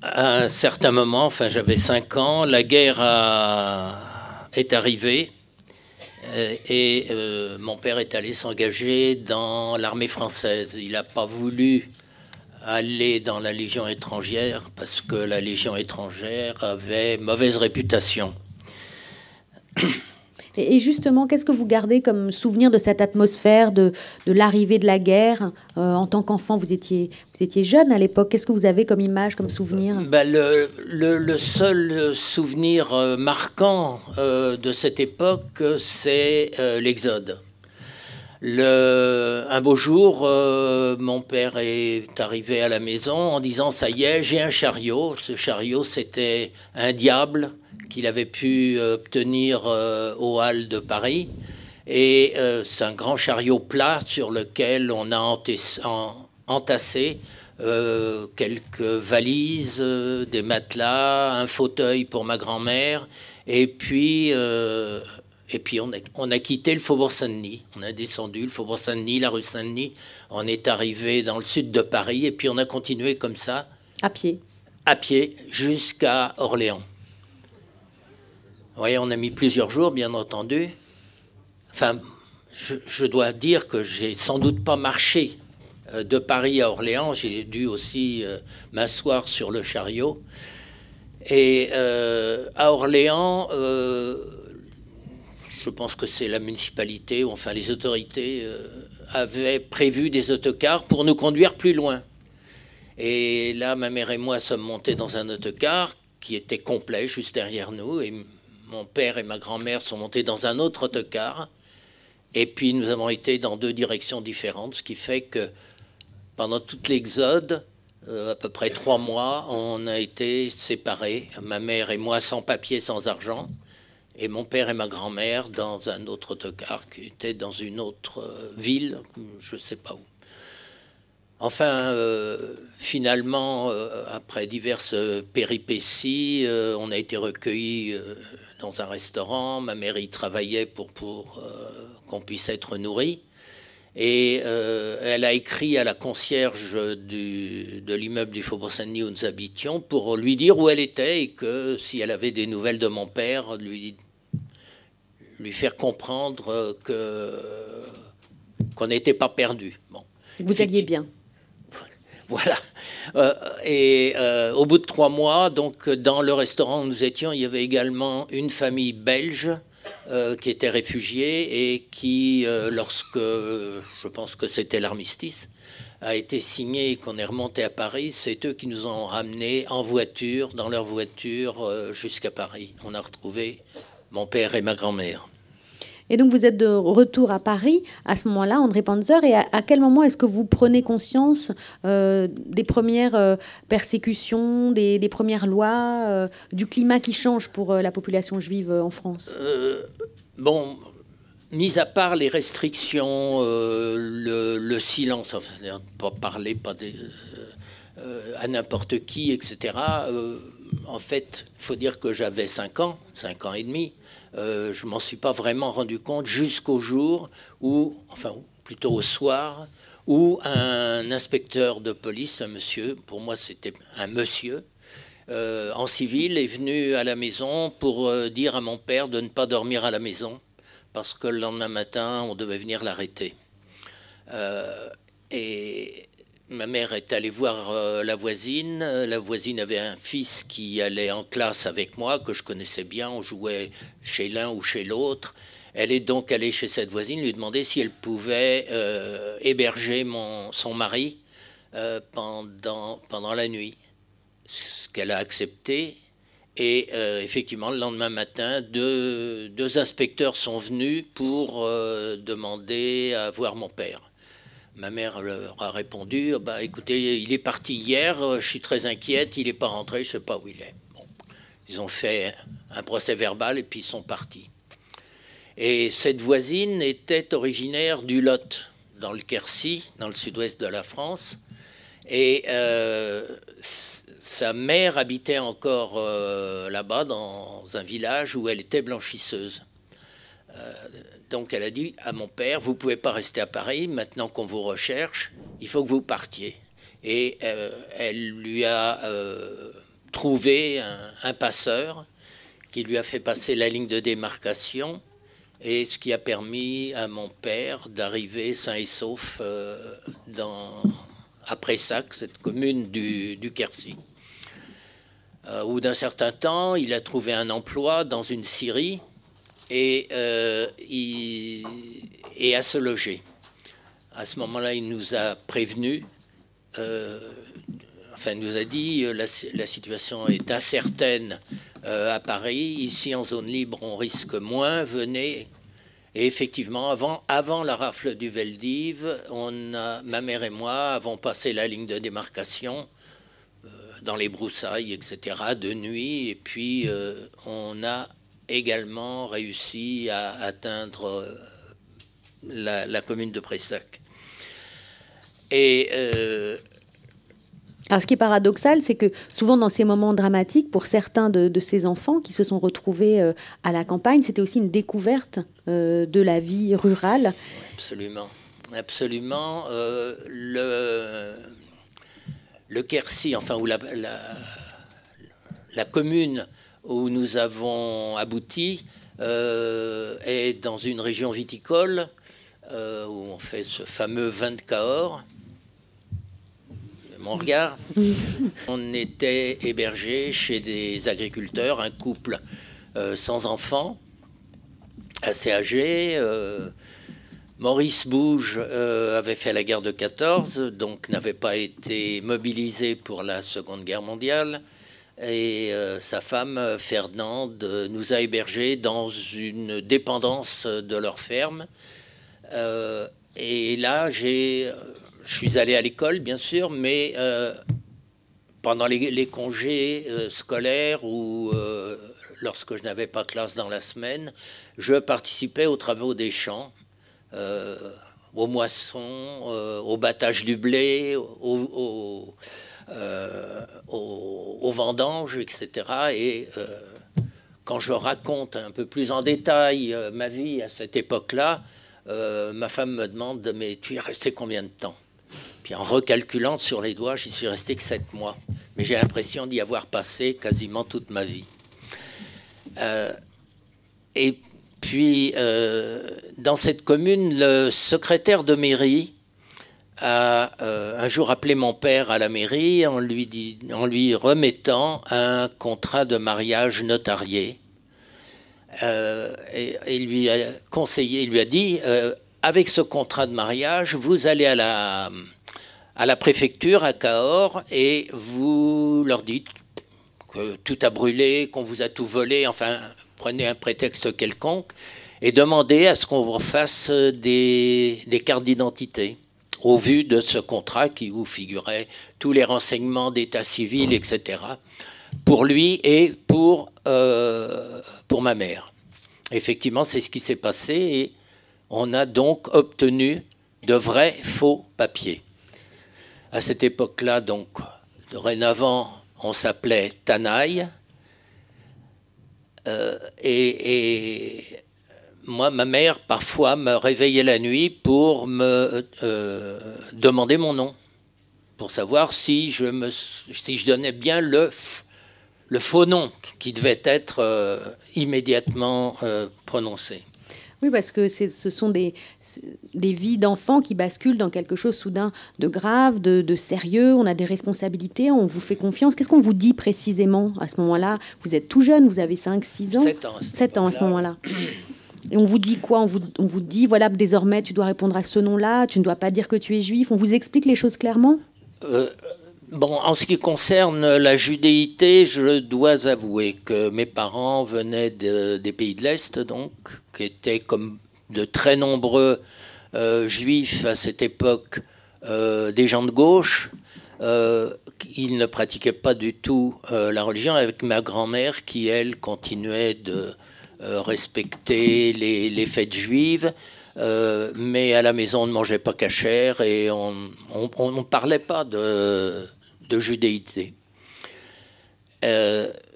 à un certain moment, enfin j'avais 5 ans, la guerre est arrivée et mon père est allé s'engager dans l'armée française. Il n'a pas voulu aller dans la Légion étrangère parce que la Légion étrangère avait mauvaise réputation. Et justement, qu'est-ce que vous gardez comme souvenir de cette atmosphère, de l'arrivée de la guerre? En tant qu'enfant, vous étiez jeune à l'époque. Qu'est-ce que vous avez comme image, comme souvenir? Le seul souvenir marquant de cette époque, c'est l'Exode. Un beau jour, mon père est arrivé à la maison en disant « Ça y est, j'ai un chariot ». Ce chariot, c'était un diable qu'il avait pu obtenir aux Halles de Paris. Et c'est un grand chariot plat sur lequel on a entassé quelques valises, des matelas, un fauteuil pour ma grand-mère. Et puis on a quitté le Faubourg Saint-Denis. On a descendu le Faubourg Saint-Denis, la rue Saint-Denis. On est arrivé dans le sud de Paris. Et puis on a continué comme ça. À pied. À pied jusqu'à Orléans. Oui, on a mis plusieurs jours, bien entendu. Enfin, je dois dire que j'ai sans doute pas marché de Paris à Orléans. J'ai dû aussi m'asseoir sur le chariot. Et à Orléans, je pense que c'est la municipalité, ou enfin les autorités, avaient prévu des autocars pour nous conduire plus loin. Et là, ma mère et moi sommes montés dans un autocar qui était complet, juste derrière nous. Et mon père et ma grand-mère sont montés dans un autre autocar. Et puis nous avons été dans 2 directions différentes, ce qui fait que pendant toute l'Exode, à peu près 3 mois, on a été séparés. Ma mère et moi sans papier, sans argent. Et mon père et ma grand-mère dans un autre autocar qui était dans une autre ville, je ne sais pas où. Enfin, finalement, après diverses péripéties, on a été recueillis dans un restaurant. Ma mère y travaillait pour qu'on puisse être nourri. Et elle a écrit à la concierge de l'immeuble du Faubourg Saint-Denis où nous habitions pour lui dire où elle était et que si elle avait des nouvelles de mon père, lui faire comprendre qu'on n'était pas perdu. Bon. Vous alliez bien. Voilà. Au bout de 3 mois, donc, dans le restaurant où nous étions, il y avait également une famille belge qui était réfugiée et qui, lorsque, je pense que c'était l'armistice, a été signé et qu'on est remonté à Paris, c'est eux qui nous ont ramenés en voiture, dans leur voiture, jusqu'à Paris. On a retrouvé mon père et ma grand-mère. Et donc vous êtes de retour à Paris à ce moment-là, André Panzer, et à quel moment est-ce que vous prenez conscience des premières persécutions, des premières lois, du climat qui change pour la population juive en France? Bon, mis à part les restrictions, le silence, enfin, pas parler à n'importe qui, etc. En fait, il faut dire que j'avais 5 ans et demi. Je ne m'en suis pas vraiment rendu compte jusqu'au jour où, enfin plutôt au soir, où un inspecteur de police, un monsieur, pour moi c'était un monsieur, en civil, est venu à la maison pour dire à mon père de ne pas dormir à la maison parce que le lendemain matin, on devait venir l'arrêter. Et ma mère est allée voir la voisine. La voisine avait un fils qui allait en classe avec moi, que je connaissais bien. On jouait chez l'un ou chez l'autre. Elle est donc allée chez cette voisine, lui demander si elle pouvait héberger son mari pendant la nuit. Ce qu'elle a accepté. Et effectivement, le lendemain matin, deux inspecteurs sont venus pour demander à voir mon père. Ma mère leur a répondu, bah, écoutez, il est parti hier, je suis très inquiète, il n'est pas rentré, je ne sais pas où il est. Bon. Ils ont fait un procès verbal et puis ils sont partis. Et cette voisine était originaire du Lot, dans le Quercy, dans le sud-ouest de la France. Et sa mère habitait encore là-bas, dans un village où elle était blanchisseuse. Donc elle a dit à mon père, vous ne pouvez pas rester à Paris, maintenant qu'on vous recherche, il faut que vous partiez. Et elle lui a trouvé un passeur qui lui a fait passer la ligne de démarcation, et ce qui a permis à mon père d'arriver sain et sauf à Prayssac, cette commune du Quercy. Au bout d'un certain temps, il a trouvé un emploi dans une scierie et à se loger. À ce moment-là, il nous a prévenus, il nous a dit la situation est incertaine à Paris, ici en zone libre on risque moins, venez. Et effectivement, avant la rafle du Veldiv, ma mère et moi avons passé la ligne de démarcation dans les broussailles, etc., de nuit, et puis on a également réussi à atteindre la commune de Prayssac. Et alors, ce qui est paradoxal, c'est que souvent dans ces moments dramatiques, pour certains de ces enfants qui se sont retrouvés à la campagne, c'était aussi une découverte de la vie rurale. Absolument, absolument. Le Quercy, enfin, où la commune où nous avons abouti est dans une région viticole où on fait ce fameux vin de Cahors. Mon regard. On était hébergé chez des agriculteurs, un couple sans enfants, assez âgé. Maurice Bouge avait fait la guerre de 14, donc n'avait pas été mobilisé pour la Seconde Guerre mondiale. Et sa femme, Fernande, nous a hébergés dans une dépendance de leur ferme. Et là, je suis allé à l'école, bien sûr, mais pendant les congés scolaires ou lorsque je n'avais pas classe dans la semaine, je participais aux travaux des champs, aux moissons, au battage du blé, aux vendanges, etc. Et quand je raconte un peu plus en détail ma vie à cette époque-là, ma femme me demande « Mais tu y es resté combien de temps ?» Puis en recalculant sur les doigts, j'y suis resté que 7 mois. Mais j'ai l'impression d'y avoir passé quasiment toute ma vie. Et puis, dans cette commune, le secrétaire de mairie a un jour appelé mon père à la mairie en lui remettant un contrat de mariage notarié. Et il lui a conseillé, il lui a dit avec ce contrat de mariage, vous allez à la préfecture à Cahors et vous leur dites que tout a brûlé, qu'on vous a tout volé, enfin, prenez un prétexte quelconque et demandez à ce qu'on vous refasse des cartes d'identité au vu de ce contrat qui vous figurait tous les renseignements d'état civil, etc., pour lui et pour ma mère. Effectivement, c'est ce qui s'est passé et on a donc obtenu de vrais faux papiers. À cette époque-là, donc, dorénavant, on s'appelait Tanaï. Et moi, ma mère, parfois, me réveillait la nuit pour me demander mon nom, pour savoir si je donnais bien le faux nom qui devait être immédiatement prononcé. Oui, parce que ce sont des vies d'enfants qui basculent dans quelque chose soudain de grave, de sérieux. On a des responsabilités, on vous fait confiance. Qu'est-ce qu'on vous dit précisément à ce moment-là? Vous êtes tout jeune, vous avez 5-6 ans. 7 ans à ce moment-là. Et on vous dit quoi? On vous dit, voilà, désormais, tu dois répondre à ce nom-là, tu ne dois pas dire que tu es juif. On vous explique les choses clairement? Bon, en ce qui concerne la judéité, je dois avouer que mes parents venaient des pays de l'Est, donc, qui étaient comme de très nombreux juifs à cette époque, des gens de gauche. Ils ne pratiquaient pas du tout la religion, avec ma grand-mère qui, elle, continuait de respecter les fêtes juives. Mais à la maison, on ne mangeait pas cachère et on ne parlait pas de judéité.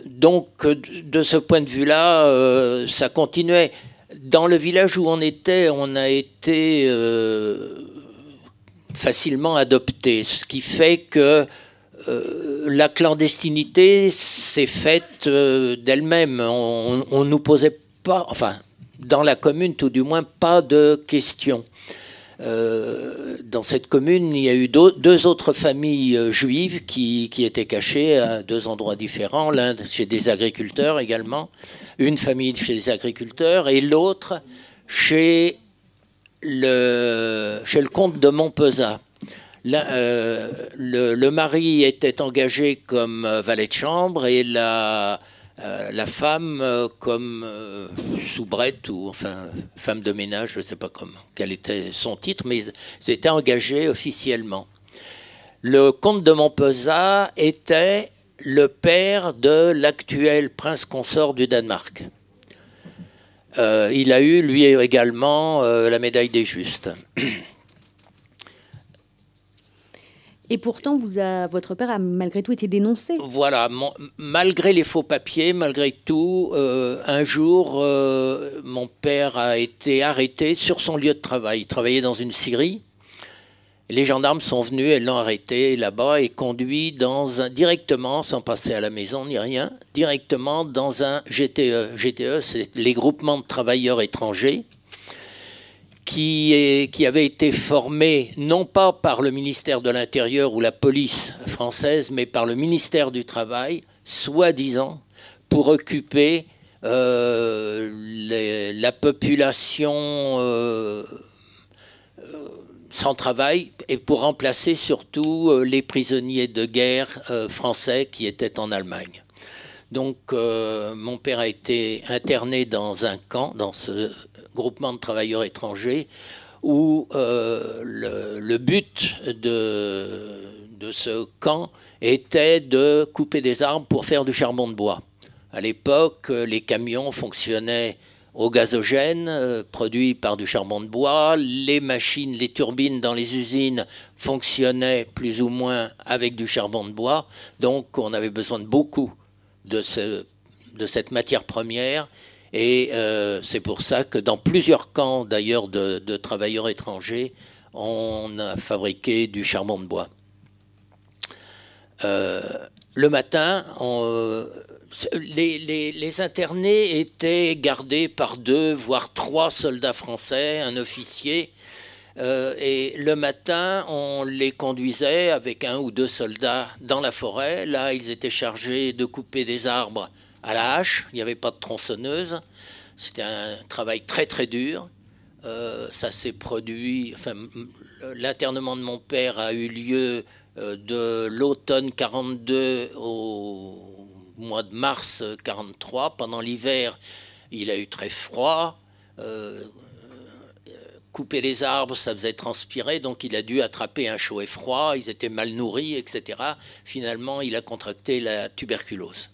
Donc, de ce point de vue-là, ça continuait. Dans le village où on a été facilement adopté, ce qui fait que la clandestinité s'est faite d'elle-même. On nous posait pas, enfin, dans la commune tout du moins, pas de questions. Dans cette commune, il y a eu deux autres familles juives qui étaient cachées à deux endroits différents, l'un chez des agriculteurs également, une famille chez les agriculteurs et l'autre chez le comte de Montpezat. Le mari était engagé comme valet de chambre et la femme comme soubrette ou enfin femme de ménage, je ne sais pas quel était son titre, mais ils étaient engagés officiellement. Le comte de Montpezat était le père de l'actuel prince consort du Danemark. Il a eu, lui également, la médaille des Justes. Et pourtant, votre père a malgré tout été dénoncé. Voilà, malgré les faux papiers, malgré tout, un jour, mon père a été arrêté sur son lieu de travail. Il travaillait dans une scierie. Les gendarmes sont venus et l'ont arrêté là-bas et conduit directement, sans passer à la maison ni rien, directement dans un GTE. GTE, c'est les groupements de travailleurs étrangers qui avait été formé non pas par le ministère de l'Intérieur ou la police française, mais par le ministère du Travail, soi-disant, pour occuper la population sans travail et pour remplacer surtout les prisonniers de guerre français qui étaient en Allemagne. Donc mon père a été interné dans un camp, dans ce groupement de travailleurs étrangers, où le but de ce camp était de couper des arbres pour faire du charbon de bois. À l'époque, les camions fonctionnaient au gazogène, produit par du charbon de bois. Les machines, les turbines dans les usines fonctionnaient plus ou moins avec du charbon de bois. Donc on avait besoin de beaucoup de cette matière première. Et c'est pour ça que dans plusieurs camps d'ailleurs de travailleurs étrangers, on a fabriqué du charbon de bois. Le matin, les internés étaient gardés par 2, voire 3 soldats français, un officier. Et le matin, on les conduisait avec 1 ou 2 soldats dans la forêt. Là, ils étaient chargés de couper des arbres à la hache. Il n'y avait pas de tronçonneuse. C'était un travail très très dur. Ça s'est produit. Enfin, l'internement de mon père a eu lieu de l'automne 42 au mois de mars 43. Pendant l'hiver, il a eu très froid. Couper les arbres, ça faisait transpirer, donc il a dû attraper un chaud et froid. Ils étaient mal nourris, etc. Finalement, il a contracté la tuberculose.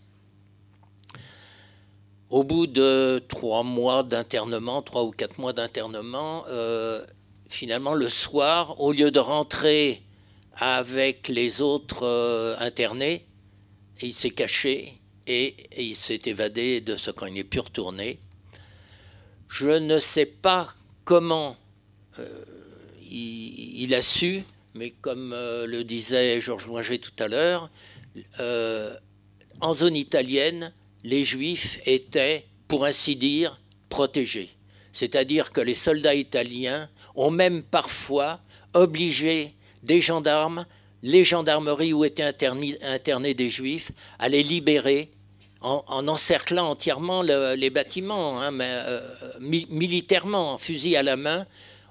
Au bout de 3 mois d'internement, 3 ou 4 mois d'internement, finalement, le soir, au lieu de rentrer avec les autres internés, il s'est caché et il s'est évadé de ce camp. Il n'est plus retourné. Je ne sais pas comment il a su, mais comme le disait Georges Loinger tout à l'heure, en zone italienne, les Juifs étaient, pour ainsi dire, protégés. C'est-à-dire que les soldats italiens ont même parfois obligé des gendarmes, les gendarmeries où étaient internés des Juifs, à les libérer en encerclant entièrement les bâtiments, hein, mais, militairement, en fusil à la main,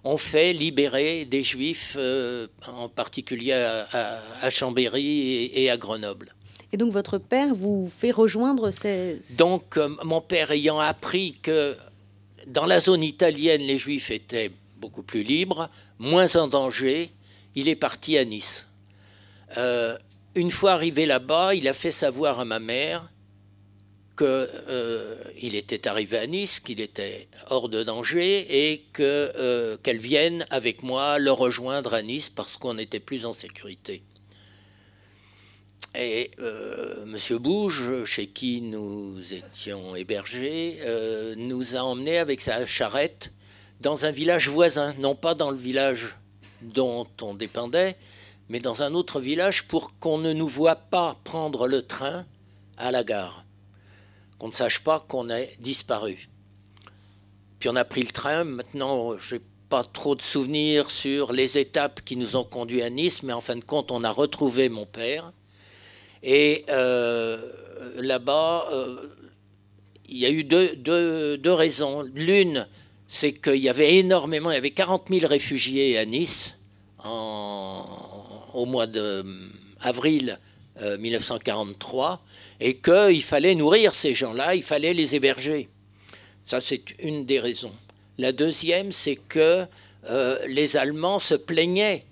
on fait libérer des Juifs, en particulier à Chambéry et à Grenoble. Et donc votre père vous fait rejoindre ces... Donc mon père ayant appris que dans la zone italienne, les Juifs étaient beaucoup plus libres, moins en danger, il est parti à Nice. Une fois arrivé là-bas, il a fait savoir à ma mère qu'il était arrivé à Nice, qu'il était hors de danger et qu'elle vienne avec moi le rejoindre à Nice parce qu'on était plus en sécurité. Et Monsieur Bouge, chez qui nous étions hébergés, nous a emmenés avec sa charrette dans un village voisin, non pas dans le village dont on dépendait, mais dans un autre village pour qu'on ne nous voie pas prendre le train à la gare, qu'on ne sache pas qu'on ait disparu. Puis on a pris le train. Maintenant, je n'ai pas trop de souvenirs sur les étapes qui nous ont conduits à Nice, mais en fin de compte, on a retrouvé mon père. Et là-bas, il y a eu deux raisons. L'une, c'est qu'il y avait énormément, il y avait 40 000 réfugiés à Nice au mois d'avril 1943, et qu'il fallait nourrir ces gens-là, il fallait les héberger. Ça, c'est une des raisons. La deuxième, c'est que les Allemands se plaignaient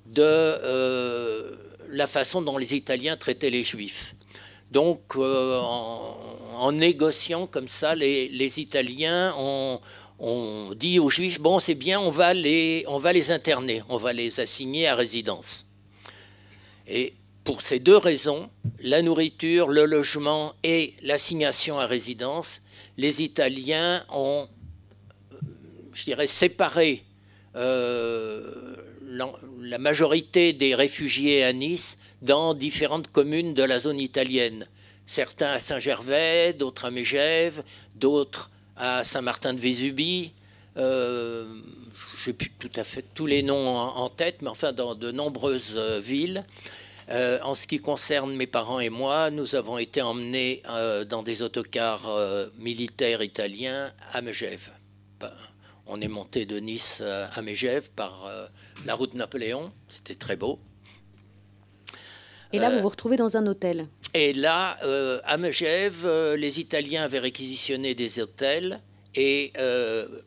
de la façon dont les Italiens traitaient les Juifs. Donc, en négociant comme ça, les Italiens ont dit aux Juifs, bon, c'est bien, on va les interner, on va les assigner à résidence. Et pour ces deux raisons, la nourriture, le logement et l'assignation à résidence, les Italiens ont, je dirais, séparé la majorité des réfugiés à Nice dans différentes communes de la zone italienne. Certains à Saint-Gervais, d'autres à Megève, d'autres à Saint-Martin-de-Vésubie. Je n'ai plus tout à fait tous les noms en tête, mais enfin dans de nombreuses villes. En ce qui concerne mes parents et moi, nous avons été emmenés dans des autocars militaires italiens à Megève. On est monté de Nice à Megève par la route Napoléon. C'était très beau. Et là, vous vous retrouvez dans un hôtel. Et là, à Megève, les Italiens avaient réquisitionné des hôtels et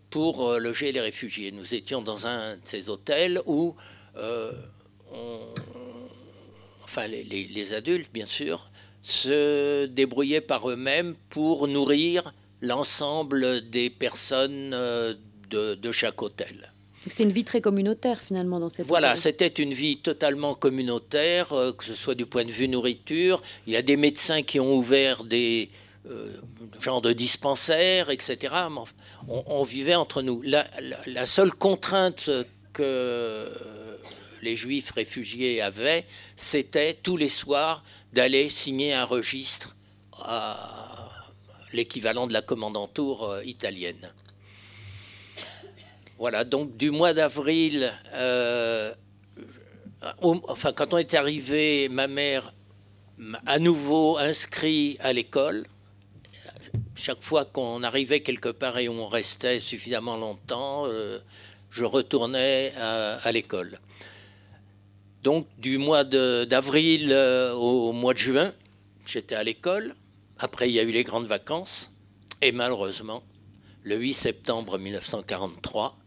pour loger les réfugiés. Nous étions dans un de ces hôtels où les adultes, bien sûr, se débrouillaient par eux-mêmes pour nourrir l'ensemble des personnes de chaque hôtel. C'était une vie très communautaire, finalement, dans cette Voilà, hôtel. c'était une vie totalement communautaire, que ce soit du point de vue nourriture. Il y a des médecins qui ont ouvert des genres de dispensaires, etc. On vivait entre nous. La seule contrainte que les Juifs réfugiés avaient, c'était tous les soirs d'aller signer un registre à l'équivalent de la commandanture italienne. Voilà, donc du mois d'avril, quand on est arrivé, ma mère à nouveau inscrit à l'école. Chaque fois qu'on arrivait quelque part et on restait suffisamment longtemps, je retournais à l'école. Donc du mois d'avril au mois de juin, j'étais à l'école. Après, il y a eu les grandes vacances. Et malheureusement, le 8 septembre 1943,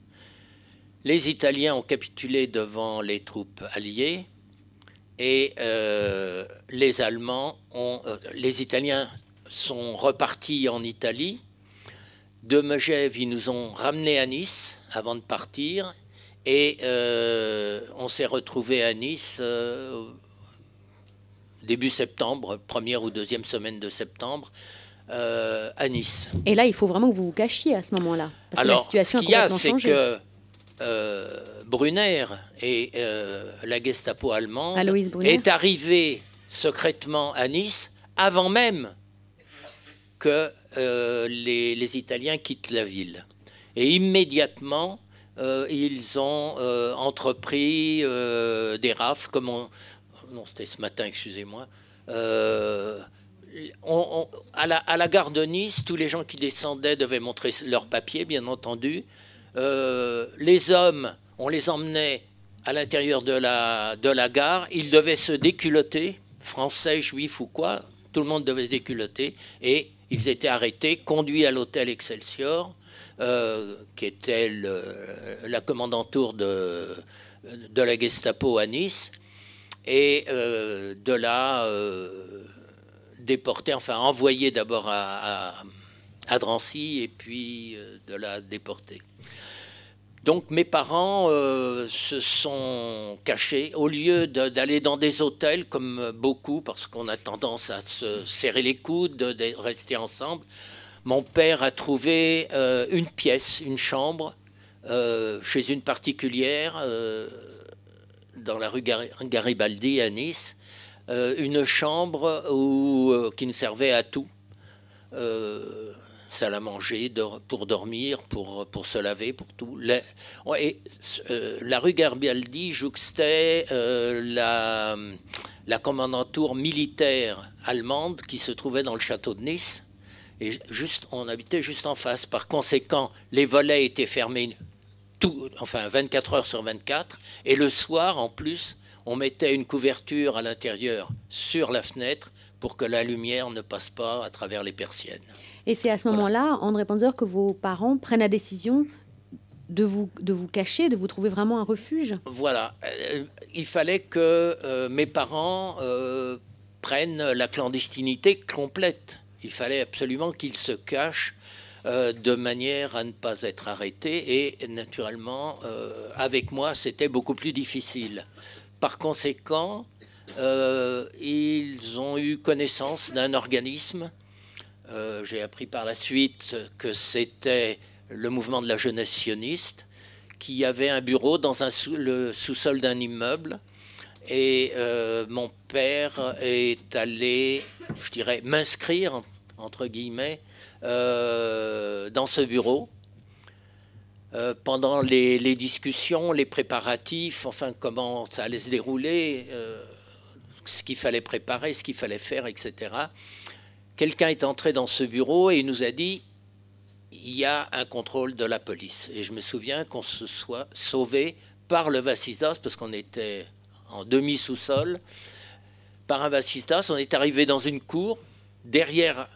les Italiens ont capitulé devant les troupes alliées et les Italiens sont repartis en Italie. De Megève, ils nous ont ramenés à Nice avant de partir et on s'est retrouvés à Nice début septembre, première ou deuxième semaine de septembre, à Nice. Et là, il faut vraiment que vous vous cachiez à ce moment-là. Parce Alors, que la situation ce qu'il y a, c'est changé. que Brunner et la Gestapo allemande est arrivé secrètement à Nice avant même que les Italiens quittent la ville. Et immédiatement, ils ont entrepris des rafles, comme on... Non, c'était ce matin, excusez-moi. À la gare de Nice, tous les gens qui descendaient devaient montrer leurs papiers, bien entendu. Les hommes, on les emmenait à l'intérieur de la gare. Ils devaient se déculotter, français, juifs ou quoi. Tout le monde devait se déculotter. Et ils étaient arrêtés, conduits à l'hôtel Excelsior, qui était la commandanture de la Gestapo à Nice. Et de là, déportés, enfin envoyés d'abord à Drancy et puis de là déportés. Donc mes parents se sont cachés. Au lieu d'aller dans des hôtels, comme beaucoup, parce qu'on a tendance à se serrer les coudes, de rester ensemble, mon père a trouvé une pièce, une chambre, chez une particulière, dans la rue Garibaldi à Nice, une chambre qui nous servait à tout. Salle à manger, pour dormir, pour se laver, pour tout. La rue Garibaldi jouxtait la commandanture militaire allemande qui se trouvait dans le château de Nice. Et on habitait juste en face. Par conséquent, les volets étaient fermés 24 heures sur 24. Et le soir, en plus, on mettait une couverture à l'intérieur sur la fenêtre pour que la lumière ne passe pas à travers les persiennes. Et c'est à ce moment-là, André Panzer, que vos parents prennent la décision de vous cacher, de vous trouver vraiment un refuge? Voilà. Il fallait que mes parents prennent la clandestinité complète. Il fallait absolument qu'ils se cachent de manière à ne pas être arrêtés. Et naturellement, avec moi, c'était beaucoup plus difficile. Par conséquent, ils ont eu connaissance d'un organisme. J'ai appris par la suite que c'était le mouvement de la jeunesse sioniste qui avait un bureau dans le sous-sol d'un immeuble. Et mon père est allé, je dirais, m'inscrire, entre guillemets, dans ce bureau. Pendant les discussions, les préparatifs, enfin comment ça allait se dérouler, ce qu'il fallait préparer, ce qu'il fallait faire, etc. Quelqu'un est entré dans ce bureau et il nous a dit « il y a un contrôle de la police ». Et je me souviens qu'on se soit sauvé par le Vassistas, parce qu'on était en demi-sous-sol, par un Vassistas. On est arrivé dans une cour, derrière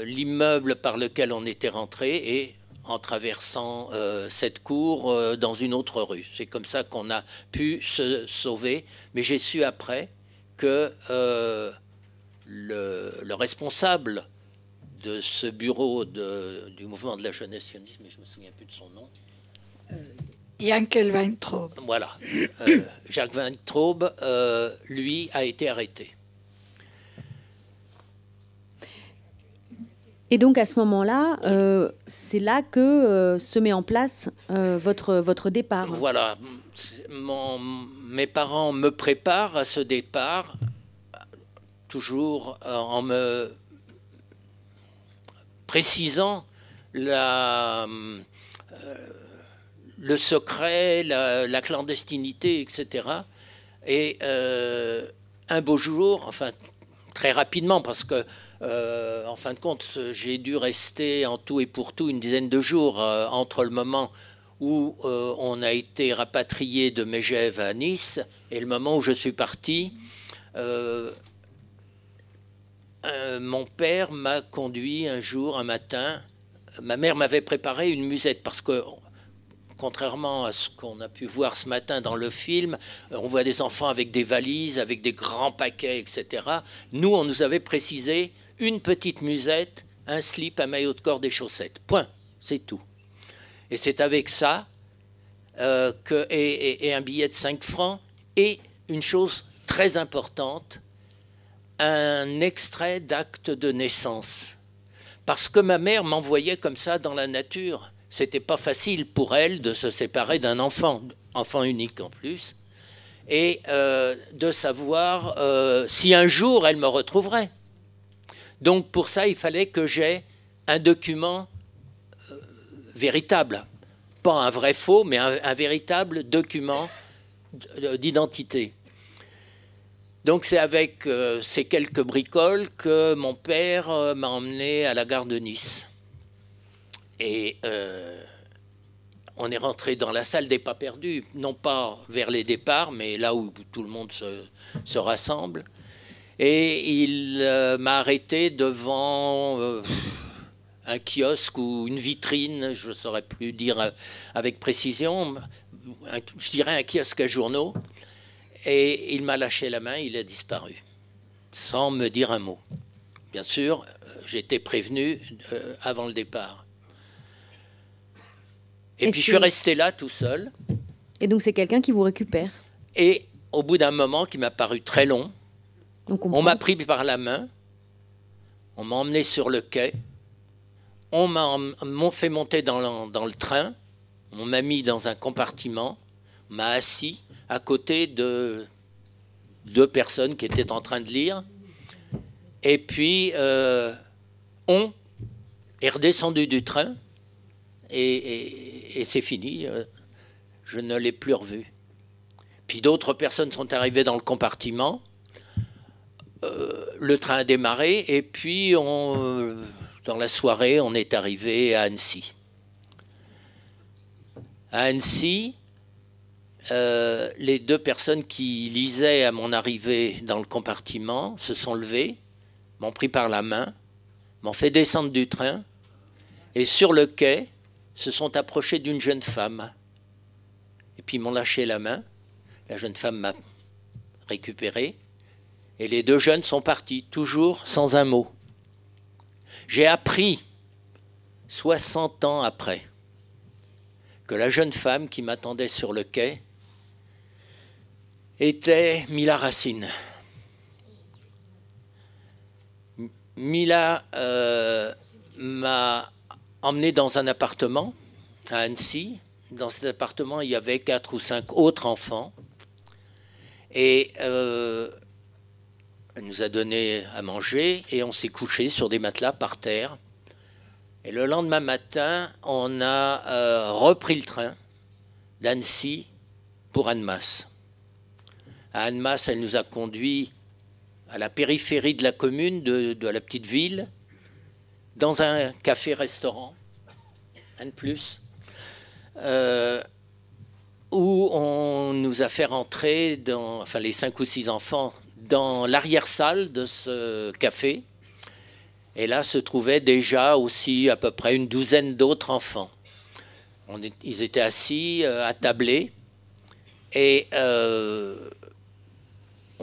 l'immeuble par lequel on était rentré, et en traversant cette cour dans une autre rue. C'est comme ça qu'on a pu se sauver. Mais j'ai su après que le responsable de ce bureau du mouvement de la jeunesse sioniste, mais je ne me souviens plus de son nom. Yankel Weintraub. Voilà. Jacques Weintraub, lui, a été arrêté. Et donc à ce moment-là, c'est là que se met en place votre départ. Voilà. Mes parents me préparent à ce départ, toujours en me précisant le secret, la clandestinité, etc. Et un beau jour, enfin très rapidement, parce que en fin de compte, j'ai dû rester en tout et pour tout une dizaine de jours entre le moment où on a été rapatrié de Megève à Nice et le moment où je suis parti. Mon père m'a conduit un jour, un matin. Ma mère m'avait préparé une musette parce que, contrairement à ce qu'on a pu voir ce matin dans le film, on voit des enfants avec des valises, avec des grands paquets, etc. Nous, on nous avait précisé une petite musette, un slip, un maillot de corps, des chaussettes. Point. C'est tout. Et c'est avec ça et un billet de 5 francs et une chose très importante, un extrait d'acte de naissance. Parce que ma mère m'envoyait comme ça dans la nature. C'était pas facile pour elle de se séparer d'un enfant unique en plus, et de savoir si un jour elle me retrouverait. Donc pour ça, il fallait que j'aie un document véritable. Pas un vrai faux, mais un véritable document d'identité. Donc c'est avec ces quelques bricoles que mon père m'a emmené à la gare de Nice. Et on est rentré dans la salle des pas perdus, non pas vers les départs, mais là où tout le monde se rassemble. Et il m'a arrêté devant un kiosque ou une vitrine, je ne saurais plus dire avec précision, je dirais un kiosque à journaux. Et il m'a lâché la main, il a disparu, sans me dire un mot. Bien sûr, j'étais prévenu avant le départ. Et puis je suis resté là tout seul. Et donc c'est quelqu'un qui vous récupère. Et au bout d'un moment qui m'a paru très long, on m'a pris par la main, on m'a emmené sur le quai, on m'a fait monter dans le train, on m'a mis dans un compartiment, on m'a assis à côté de 2 personnes qui étaient en train de lire. Et puis on est redescendu du train et c'est fini. Je ne l'ai plus revu. Puis d'autres personnes sont arrivées dans le compartiment. Le train a démarré et puis dans la soirée, on est arrivé à Annecy. À Annecy, les 2 personnes qui lisaient à mon arrivée dans le compartiment se sont levées, m'ont pris par la main, m'ont fait descendre du train et sur le quai se sont approchés d'une jeune femme. Et puis ils m'ont lâché la main. La jeune femme m'a récupéré et les 2 jeunes sont partis, toujours sans un mot. J'ai appris, 60 ans après, que la jeune femme qui m'attendait sur le quai était Mila Racine. Mila m'a emmené dans un appartement à Annecy. Dans cet appartement, il y avait 4 ou 5 autres enfants. Et elle nous a donné à manger et on s'est couché sur des matelas par terre. Et le lendemain matin, on a repris le train d'Annecy pour Annemasse. À Annemasse, elle nous a conduits à la périphérie de la commune, de la petite ville, dans un café-restaurant, un de plus, où on nous a fait rentrer, les 5 ou 6 enfants, dans l'arrière-salle de ce café. Et là se trouvaient déjà aussi à peu près une douzaine d'autres enfants. Ils étaient assis, attablés, et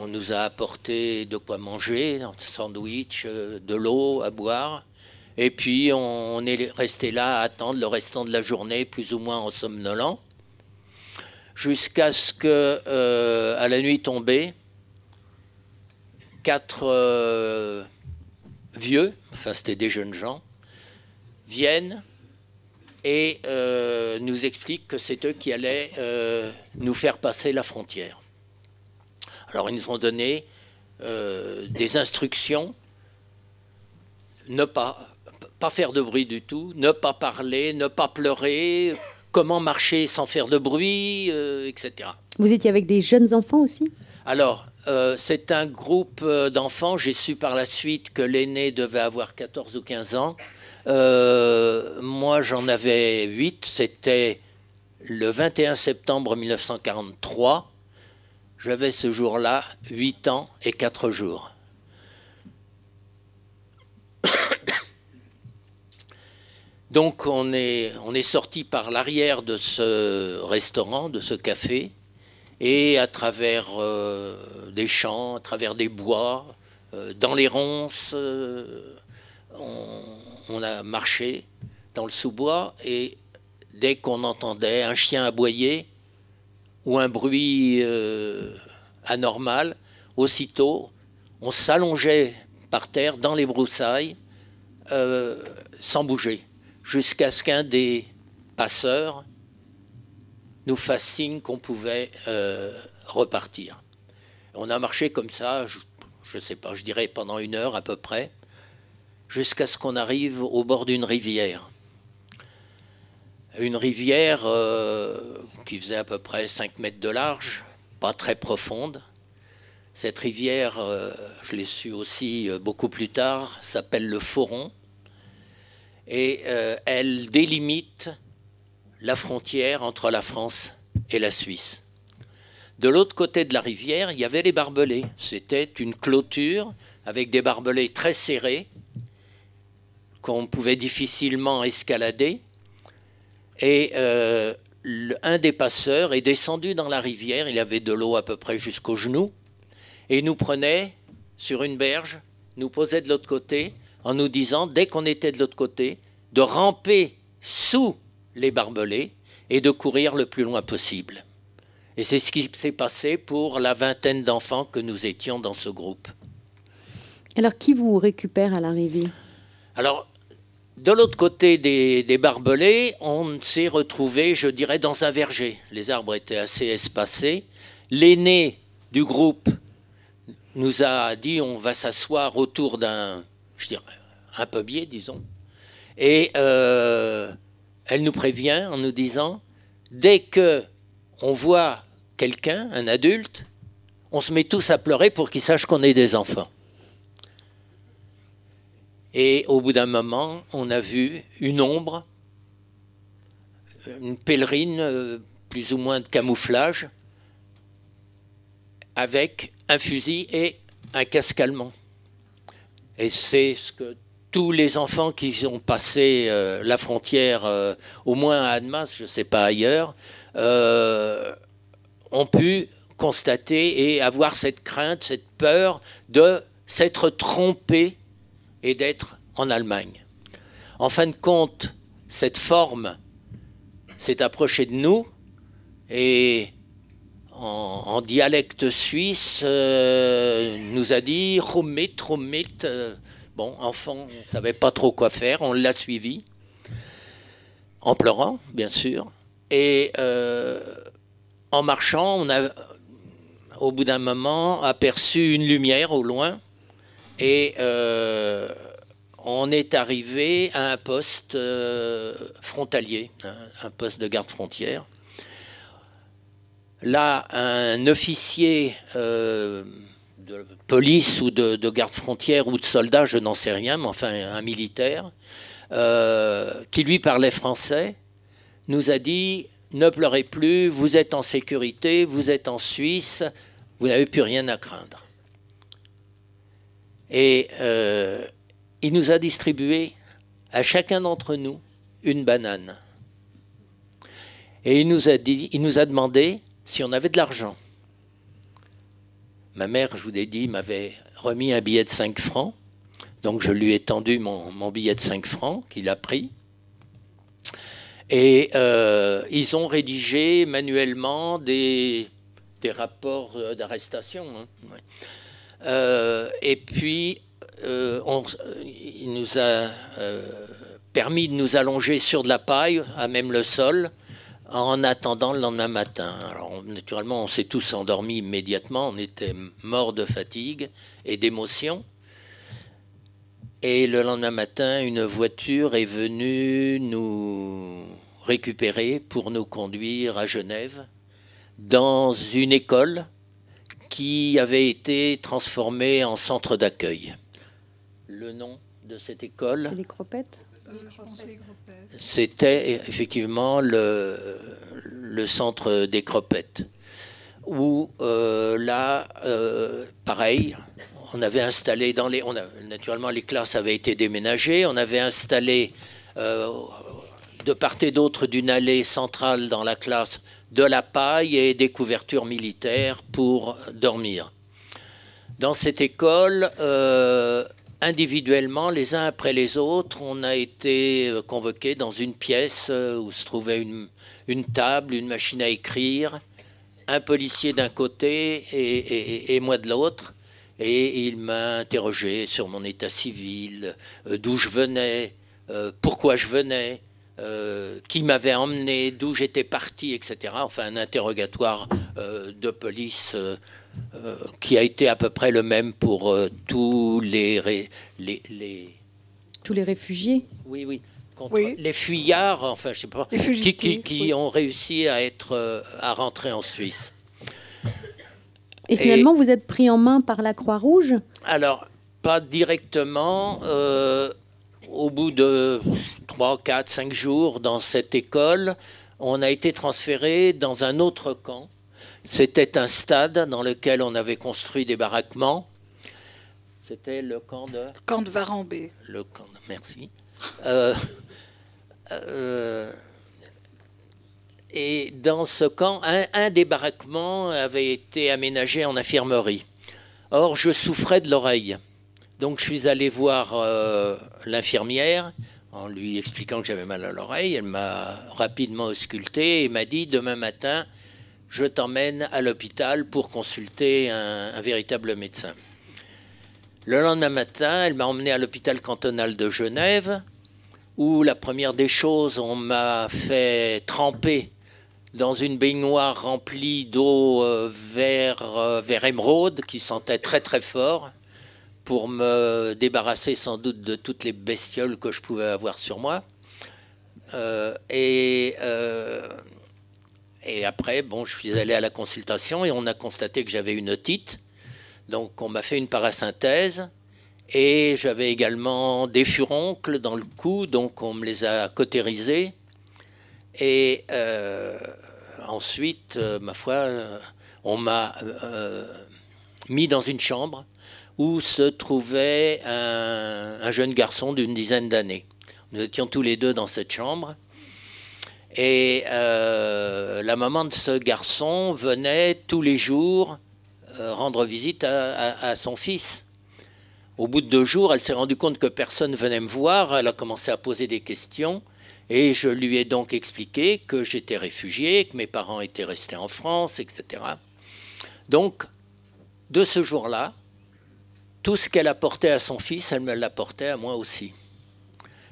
on nous a apporté de quoi manger, un sandwich, de l'eau à boire. Et puis on est resté là à attendre le restant de la journée, plus ou moins en somnolent, jusqu'à ce que, à la nuit tombée, 4 vieux, enfin c'était des jeunes gens, viennent et nous expliquent que c'est eux qui allaient nous faire passer la frontière. Alors ils nous ont donné des instructions, ne pas faire de bruit du tout, ne pas parler, ne pas pleurer, comment marcher sans faire de bruit, etc. Vous étiez avec des jeunes enfants aussi ? Alors, c'est un groupe d'enfants. J'ai su par la suite que l'aîné devait avoir 14 ou 15 ans. Moi, j'en avais 8. C'était le 21 septembre 1943. J'avais ce jour-là 8 ans et 4 jours. Donc, on est sorti par l'arrière de ce restaurant, de ce café. Et à travers des champs, à travers des bois, dans les ronces, on a marché dans le sous-bois et dès qu'on entendait un chien aboyer ou un bruit anormal, aussitôt on s'allongeait par terre dans les broussailles sans bouger, jusqu'à ce qu'un des passeurs nous fasse signe qu'on pouvait repartir. On a marché comme ça, je ne sais pas, je dirais pendant 1 heure à peu près, jusqu'à ce qu'on arrive au bord d'une rivière. Une rivière qui faisait à peu près 5 mètres de large, pas très profonde. Cette rivière, je l'ai su aussi beaucoup plus tard, s'appelle le Foron. Et elle délimite la frontière entre la France et la Suisse. De l'autre côté de la rivière, il y avait les barbelés. C'était une clôture avec des barbelés très serrés qu'on pouvait difficilement escalader. Et un des passeurs est descendu dans la rivière. Il avait de l'eau à peu près jusqu'aux genoux. Et il nous prenait sur une berge, nous posait de l'autre côté, en nous disant, dès qu'on était de l'autre côté, de ramper sous les barbelés et de courir le plus loin possible. Et c'est ce qui s'est passé pour la vingtaine d'enfants que nous étions dans ce groupe. Alors, qui vous récupère à l'arrivée? Alors, de l'autre côté des barbelés, on s'est retrouvé, je dirais, dans un verger. Les arbres étaient assez espacés. L'aîné du groupe nous a dit on va s'asseoir autour d'un, je dirais, un pommier, disons. Et elle nous prévient en nous disant dès que on voit quelqu'un, un adulte, on se met tous à pleurer pour qu'il sache qu'on est des enfants. Et au bout d'un moment, on a vu une ombre, une pèlerine plus ou moins de camouflage, avec un fusil et un casque allemand. Et c'est ce que tous les enfants qui ont passé la frontière, au moins à Annemasse, je ne sais pas ailleurs, ont pu constater et avoir cette crainte, cette peur de s'être trompés et d'être en Allemagne. En fin de compte, cette forme s'est approchée de nous et en dialecte suisse nous a dit « Romit, Romit ». Bon, enfant, on ne savait pas trop quoi faire, on l'a suivi, en pleurant, bien sûr. Et en marchant, on a, au bout d'un moment, aperçu une lumière au loin. Et on est arrivé à un poste frontalier, un poste de garde-frontière. Là, un officier de police ou de garde-frontière ou de soldat, je n'en sais rien, mais enfin un militaire, qui lui parlait français, nous a dit « Ne pleurez plus, vous êtes en sécurité, vous êtes en Suisse, vous n'avez plus rien à craindre ». Et il nous a distribué à chacun d'entre nous une banane. Et il nous a demandé si on avait de l'argent. Ma mère, je vous l'ai dit, m'avait remis un billet de 5 francs. Donc je lui ai tendu mon billet de 5 francs qu'il a pris. Et ils ont rédigé manuellement des rapports d'arrestation. Hein. Ouais. Et puis, il nous a permis de nous allonger sur de la paille, à même le sol, en attendant le lendemain matin. Alors, naturellement, on s'est tous endormis immédiatement. On était morts de fatigue et d'émotion. Et le lendemain matin, une voiture est venue nous récupérer pour nous conduire à Genève, dans une école qui avait été transformée en centre d'accueil. Le nom de cette école, c'est les Cropettes. C'était effectivement le centre des Cropettes, où là, pareil, on avait installé naturellement les classes avaient été déménagées, on avait installé de part et d'autre d'une allée centrale dans la classe de la paille et des couvertures militaires pour dormir. Dans cette école, individuellement, les uns après les autres, on a été convoqués dans une pièce où se trouvait une table, une machine à écrire, un policier d'un côté et moi de l'autre. Et il m'a interrogé sur mon état civil, d'où je venais, pourquoi je venais, qui m'avait emmené, d'où j'étais parti, etc. Enfin, un interrogatoire de police qui a été à peu près le même pour tous les réfugiés. Oui, oui. Oui. Les fuyards, enfin, je sais pas, qui oui. ont réussi à rentrer en Suisse. Et finalement, vous êtes pris en main par la Croix-Rouge? Alors, pas directement. Au bout de 3, 4, 5 jours dans cette école, on a été transféré dans un autre camp. C'était un stade dans lequel on avait construit des baraquements. C'était le camp de... Camp de Varambé. Le camp de... Merci. Et dans ce camp, un des baraquements avait été aménagé en infirmerie. Or, je souffrais de l'oreille. Donc, je suis allé voir l'infirmière en lui expliquant que j'avais mal à l'oreille. Elle m'a rapidement ausculté et m'a dit, demain matin, je t'emmène à l'hôpital pour consulter un véritable médecin. Le lendemain matin, elle m'a emmené à l'hôpital cantonal de Genève, où la première des choses, on m'a fait tremper dans une baignoire remplie d'eau vert émeraude, qui sentait très très fort, pour me débarrasser sans doute de toutes les bestioles que je pouvais avoir sur moi. Et après, bon, je suis allé à la consultation et on a constaté que j'avais une otite. Donc on m'a fait une parasynthèse et j'avais également des furoncles dans le cou, donc on me les a cautérisés. Et ensuite, ma foi, on m'a mis dans une chambre où se trouvait un jeune garçon d'une dizaine d'années. Nous étions tous les deux dans cette chambre. Et la maman de ce garçon venait tous les jours rendre visite à son fils. Au bout de 2 jours, elle s'est rendue compte que personne venait me voir. Elle a commencé à poser des questions. Et je lui ai donc expliqué que j'étais réfugié, que mes parents étaient restés en France, etc. Donc, de ce jour-là, tout ce qu'elle apportait à son fils, elle me l'apportait à moi aussi.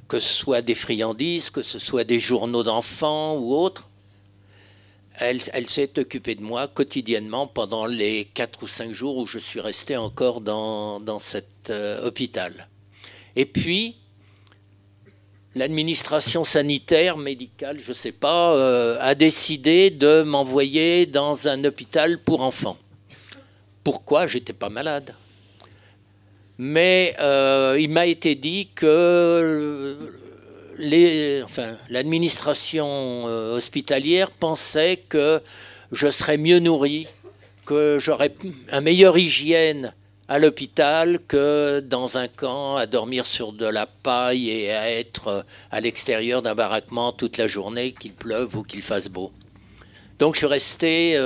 Que ce soit des friandises, que ce soit des journaux d'enfants ou autres. Elle s'est occupée de moi quotidiennement pendant les 4 ou 5 jours où je suis resté encore dans cet hôpital. Et puis, l'administration sanitaire, médicale, je ne sais pas, a décidé de m'envoyer dans un hôpital pour enfants. Pourquoi? J'étais pas malade. Mais il m'a été dit que l'administration hospitalière pensait que je serais mieux nourri, que j'aurais une meilleure hygiène à l'hôpital que dans un camp, à dormir sur de la paille et à être à l'extérieur d'un baraquement toute la journée, qu'il pleuve ou qu'il fasse beau. Donc je suis resté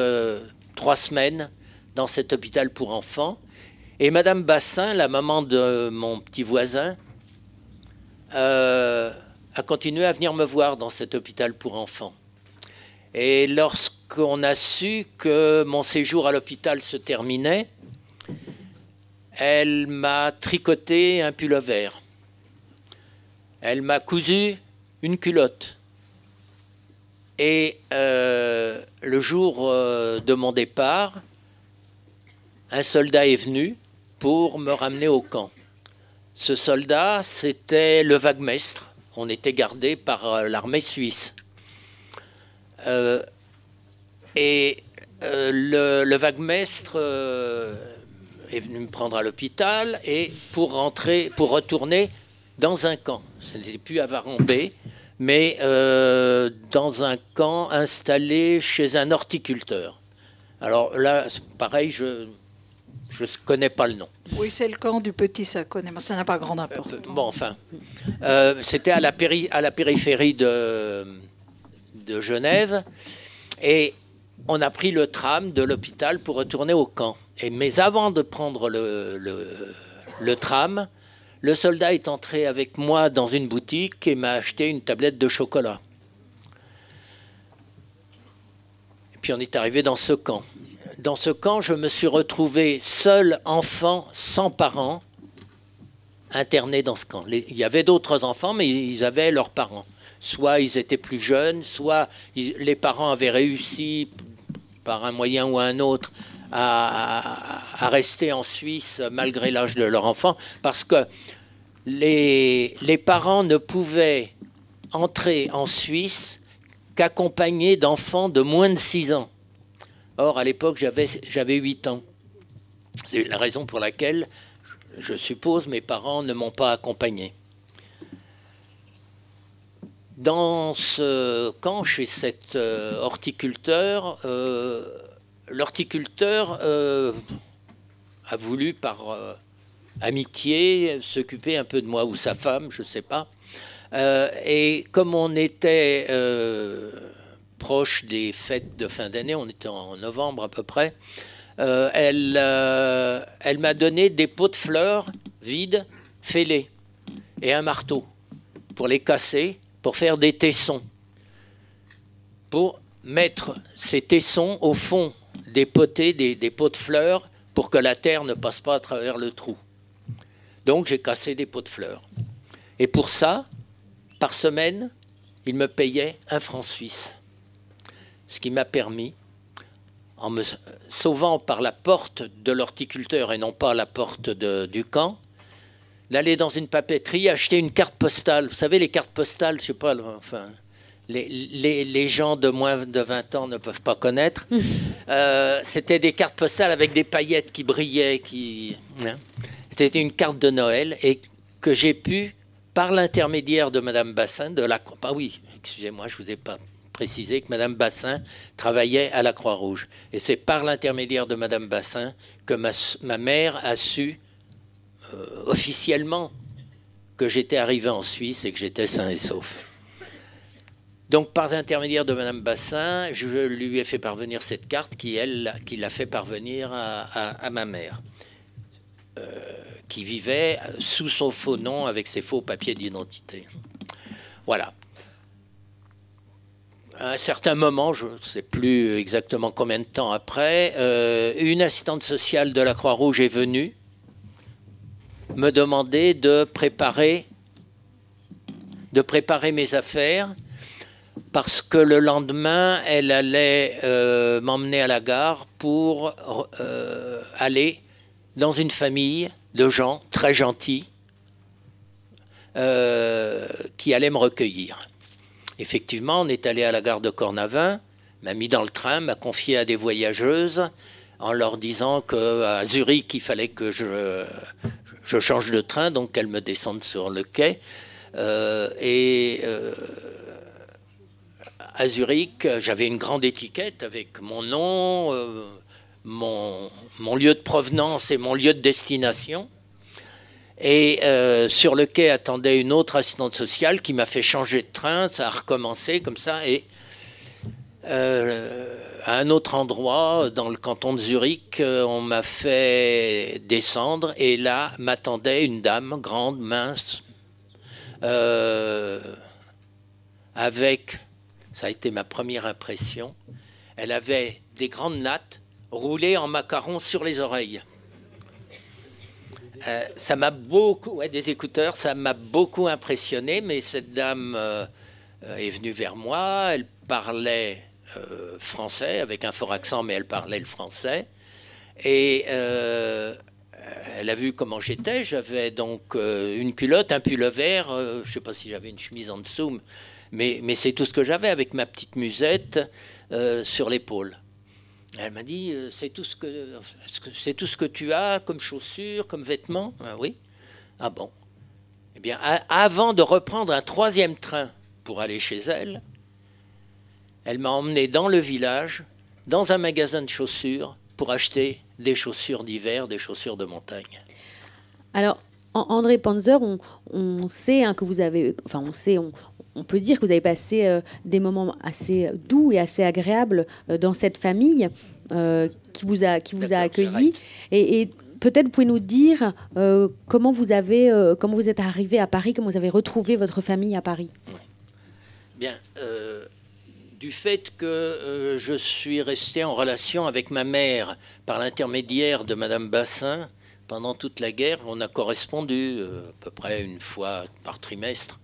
3 semaines dans cet hôpital pour enfants. Et Madame Bassin, la maman de mon petit voisin, a continué à venir me voir dans cet hôpital pour enfants. Et lorsqu'on a su que mon séjour à l'hôpital se terminait, elle m'a tricoté un pull-over. Elle m'a cousu une culotte. Et le jour de mon départ, un soldat est venu pour me ramener au camp. Ce soldat, c'était le Wagmestre. On était gardé par l'armée suisse. Le Wagmestre est venu me prendre à l'hôpital et pour retourner dans un camp. Ce n'était plus à Varambé, mais dans un camp installé chez un horticulteur. Alors là, pareil, je ne connais pas le nom. Oui, c'est le camp du Petit Saconnet, mais ça n'a pas grande importance. Bon, enfin, c'était à la périphérie de Genève, et on a pris le tram de l'hôpital pour retourner au camp. Mais avant de prendre le tram, le soldat est entré avec moi dans une boutique et m'a acheté une tablette de chocolat. Et puis on est arrivé dans ce camp. Dans ce camp, je me suis retrouvé seul enfant, sans parents, interné dans ce camp. Il y avait d'autres enfants, mais ils avaient leurs parents. Soit ils étaient plus jeunes, soit les parents avaient réussi, par un moyen ou un autre, à rester en Suisse malgré l'âge de leur enfant, parce que les parents ne pouvaient entrer en Suisse qu'accompagnés d'enfants de moins de 6 ans. Or, à l'époque, j'avais 8 ans. C'est la raison pour laquelle, je suppose, mes parents ne m'ont pas accompagné. Dans ce camp, chez cet horticulteur, l'horticulteur a voulu, par amitié, s'occuper un peu de moi, ou sa femme, je ne sais pas. Et comme on était proche des fêtes de fin d'année, on était en novembre à peu près, elle m'a donné des pots de fleurs vides, fêlés, et un marteau, pour les casser, pour faire des tessons. Pour mettre ces tessons au fond des potées, des pots de fleurs, pour que la terre ne passe pas à travers le trou. Donc j'ai cassé des pots de fleurs. Et pour ça, par semaine, il me payait 1 franc suisse. Ce qui m'a permis, en me sauvant par la porte de l'horticulteur et non pas la porte du camp, d'aller dans une papeterie, acheter une carte postale. Vous savez, les cartes postales, je ne sais pas, enfin, les gens de moins de 20 ans ne peuvent pas connaître. C'était des cartes postales avec des paillettes qui brillaient. C'était une carte de Noël et que j'ai pu, par l'intermédiaire de Madame Bassin, ah oui, excusez-moi, je ne vous ai pas précisé que Madame Bassin travaillait à la Croix-Rouge. Et c'est par l'intermédiaire de Madame Bassin que ma mère a su officiellement que j'étais arrivé en Suisse et que j'étais sain et sauf. Donc, par l'intermédiaire de Madame Bassin, je lui ai fait parvenir cette carte qui l'a fait parvenir à ma mère, qui vivait sous son faux nom avec ses faux papiers d'identité. Voilà. À un certain moment, je ne sais plus exactement combien de temps après, une assistante sociale de la Croix-Rouge est venue me demander de préparer mes affaires parce que le lendemain, elle allait m'emmener à la gare pour aller dans une famille de gens très gentils qui allaient me recueillir. Effectivement, on est allé à la gare de Cornavin, m'a mis dans le train, m'a confié à des voyageuses en leur disant qu'à Zurich, il fallait que je change de train, donc qu'elles me descendent sur le quai. À Zurich, j'avais une grande étiquette avec mon nom, mon lieu de provenance et mon lieu de destination. Et sur le quai attendait une autre assistante sociale qui m'a fait changer de train, ça a recommencé comme ça. Et à un autre endroit, dans le canton de Zurich, on m'a fait descendre et là m'attendait une dame grande, mince, avec, ça a été ma première impression, elle avait des grandes nattes roulées en macarons sur les oreilles. Ça m'a beaucoup, des écouteurs, ça m'a beaucoup impressionné, mais cette dame est venue vers moi, elle parlait français, avec un fort accent, mais elle parlait le français, et elle a vu comment j'étais, j'avais donc une culotte, un pull vert, je ne sais pas si j'avais une chemise en dessous, mais c'est tout ce que j'avais, avec ma petite musette sur l'épaule. Elle m'a dit, c'est tout ce que tu as comme chaussures, comme vêtements? Ah, oui. Ah bon. Eh bien, avant de reprendre un 3e train pour aller chez elle, elle m'a emmené dans le village, dans un magasin de chaussures, pour acheter des chaussures d'hiver, des chaussures de montagne. Alors, André Panzer, on sait que vous avez... Enfin, on peut dire que vous avez passé des moments assez doux et assez agréables dans cette famille qui vous a accueilli. Et peut-être vous pouvez nous dire comment vous êtes arrivé à Paris, comment vous avez retrouvé votre famille à Paris. Oui. Bien, du fait que je suis resté en relation avec ma mère par l'intermédiaire de Madame Bassin pendant toute la guerre, on a correspondu à peu près une fois par trimestre.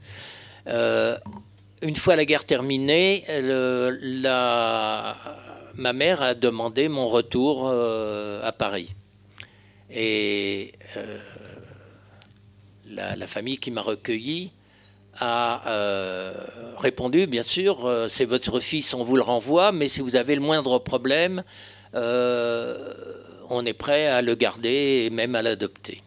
Une fois la guerre terminée, ma mère a demandé mon retour à Paris. Et la famille qui m'a recueilli a répondu, bien sûr, c'est votre fils, on vous le renvoie, mais si vous avez le moindre problème, on est prêt à le garder et même à l'adopter.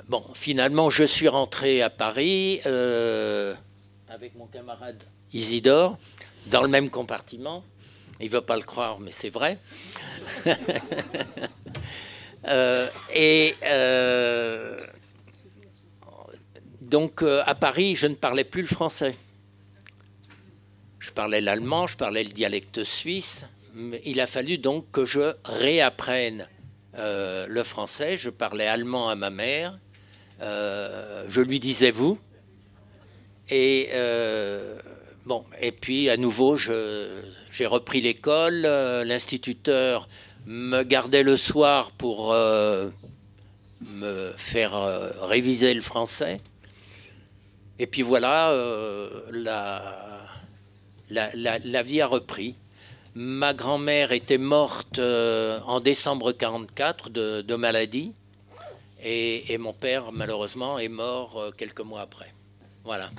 Bon, finalement, je suis rentré à Paris avec mon camarade Isidore, dans le même compartiment. Il ne veut pas le croire, mais c'est vrai. Donc, à Paris, je ne parlais plus le français. Je parlais l'allemand, je parlais le dialecte suisse. Mais il a fallu donc que je réapprenne le français. Je parlais allemand à ma mère je lui disais vous. Et bon, et puis à nouveau, j'ai repris l'école. L'instituteur me gardait le soir pour me faire réviser le français. Et puis voilà, la vie a repris. Ma grand-mère était morte en décembre 1944 de maladie. Et mon père, malheureusement, est mort quelques mois après. Voilà.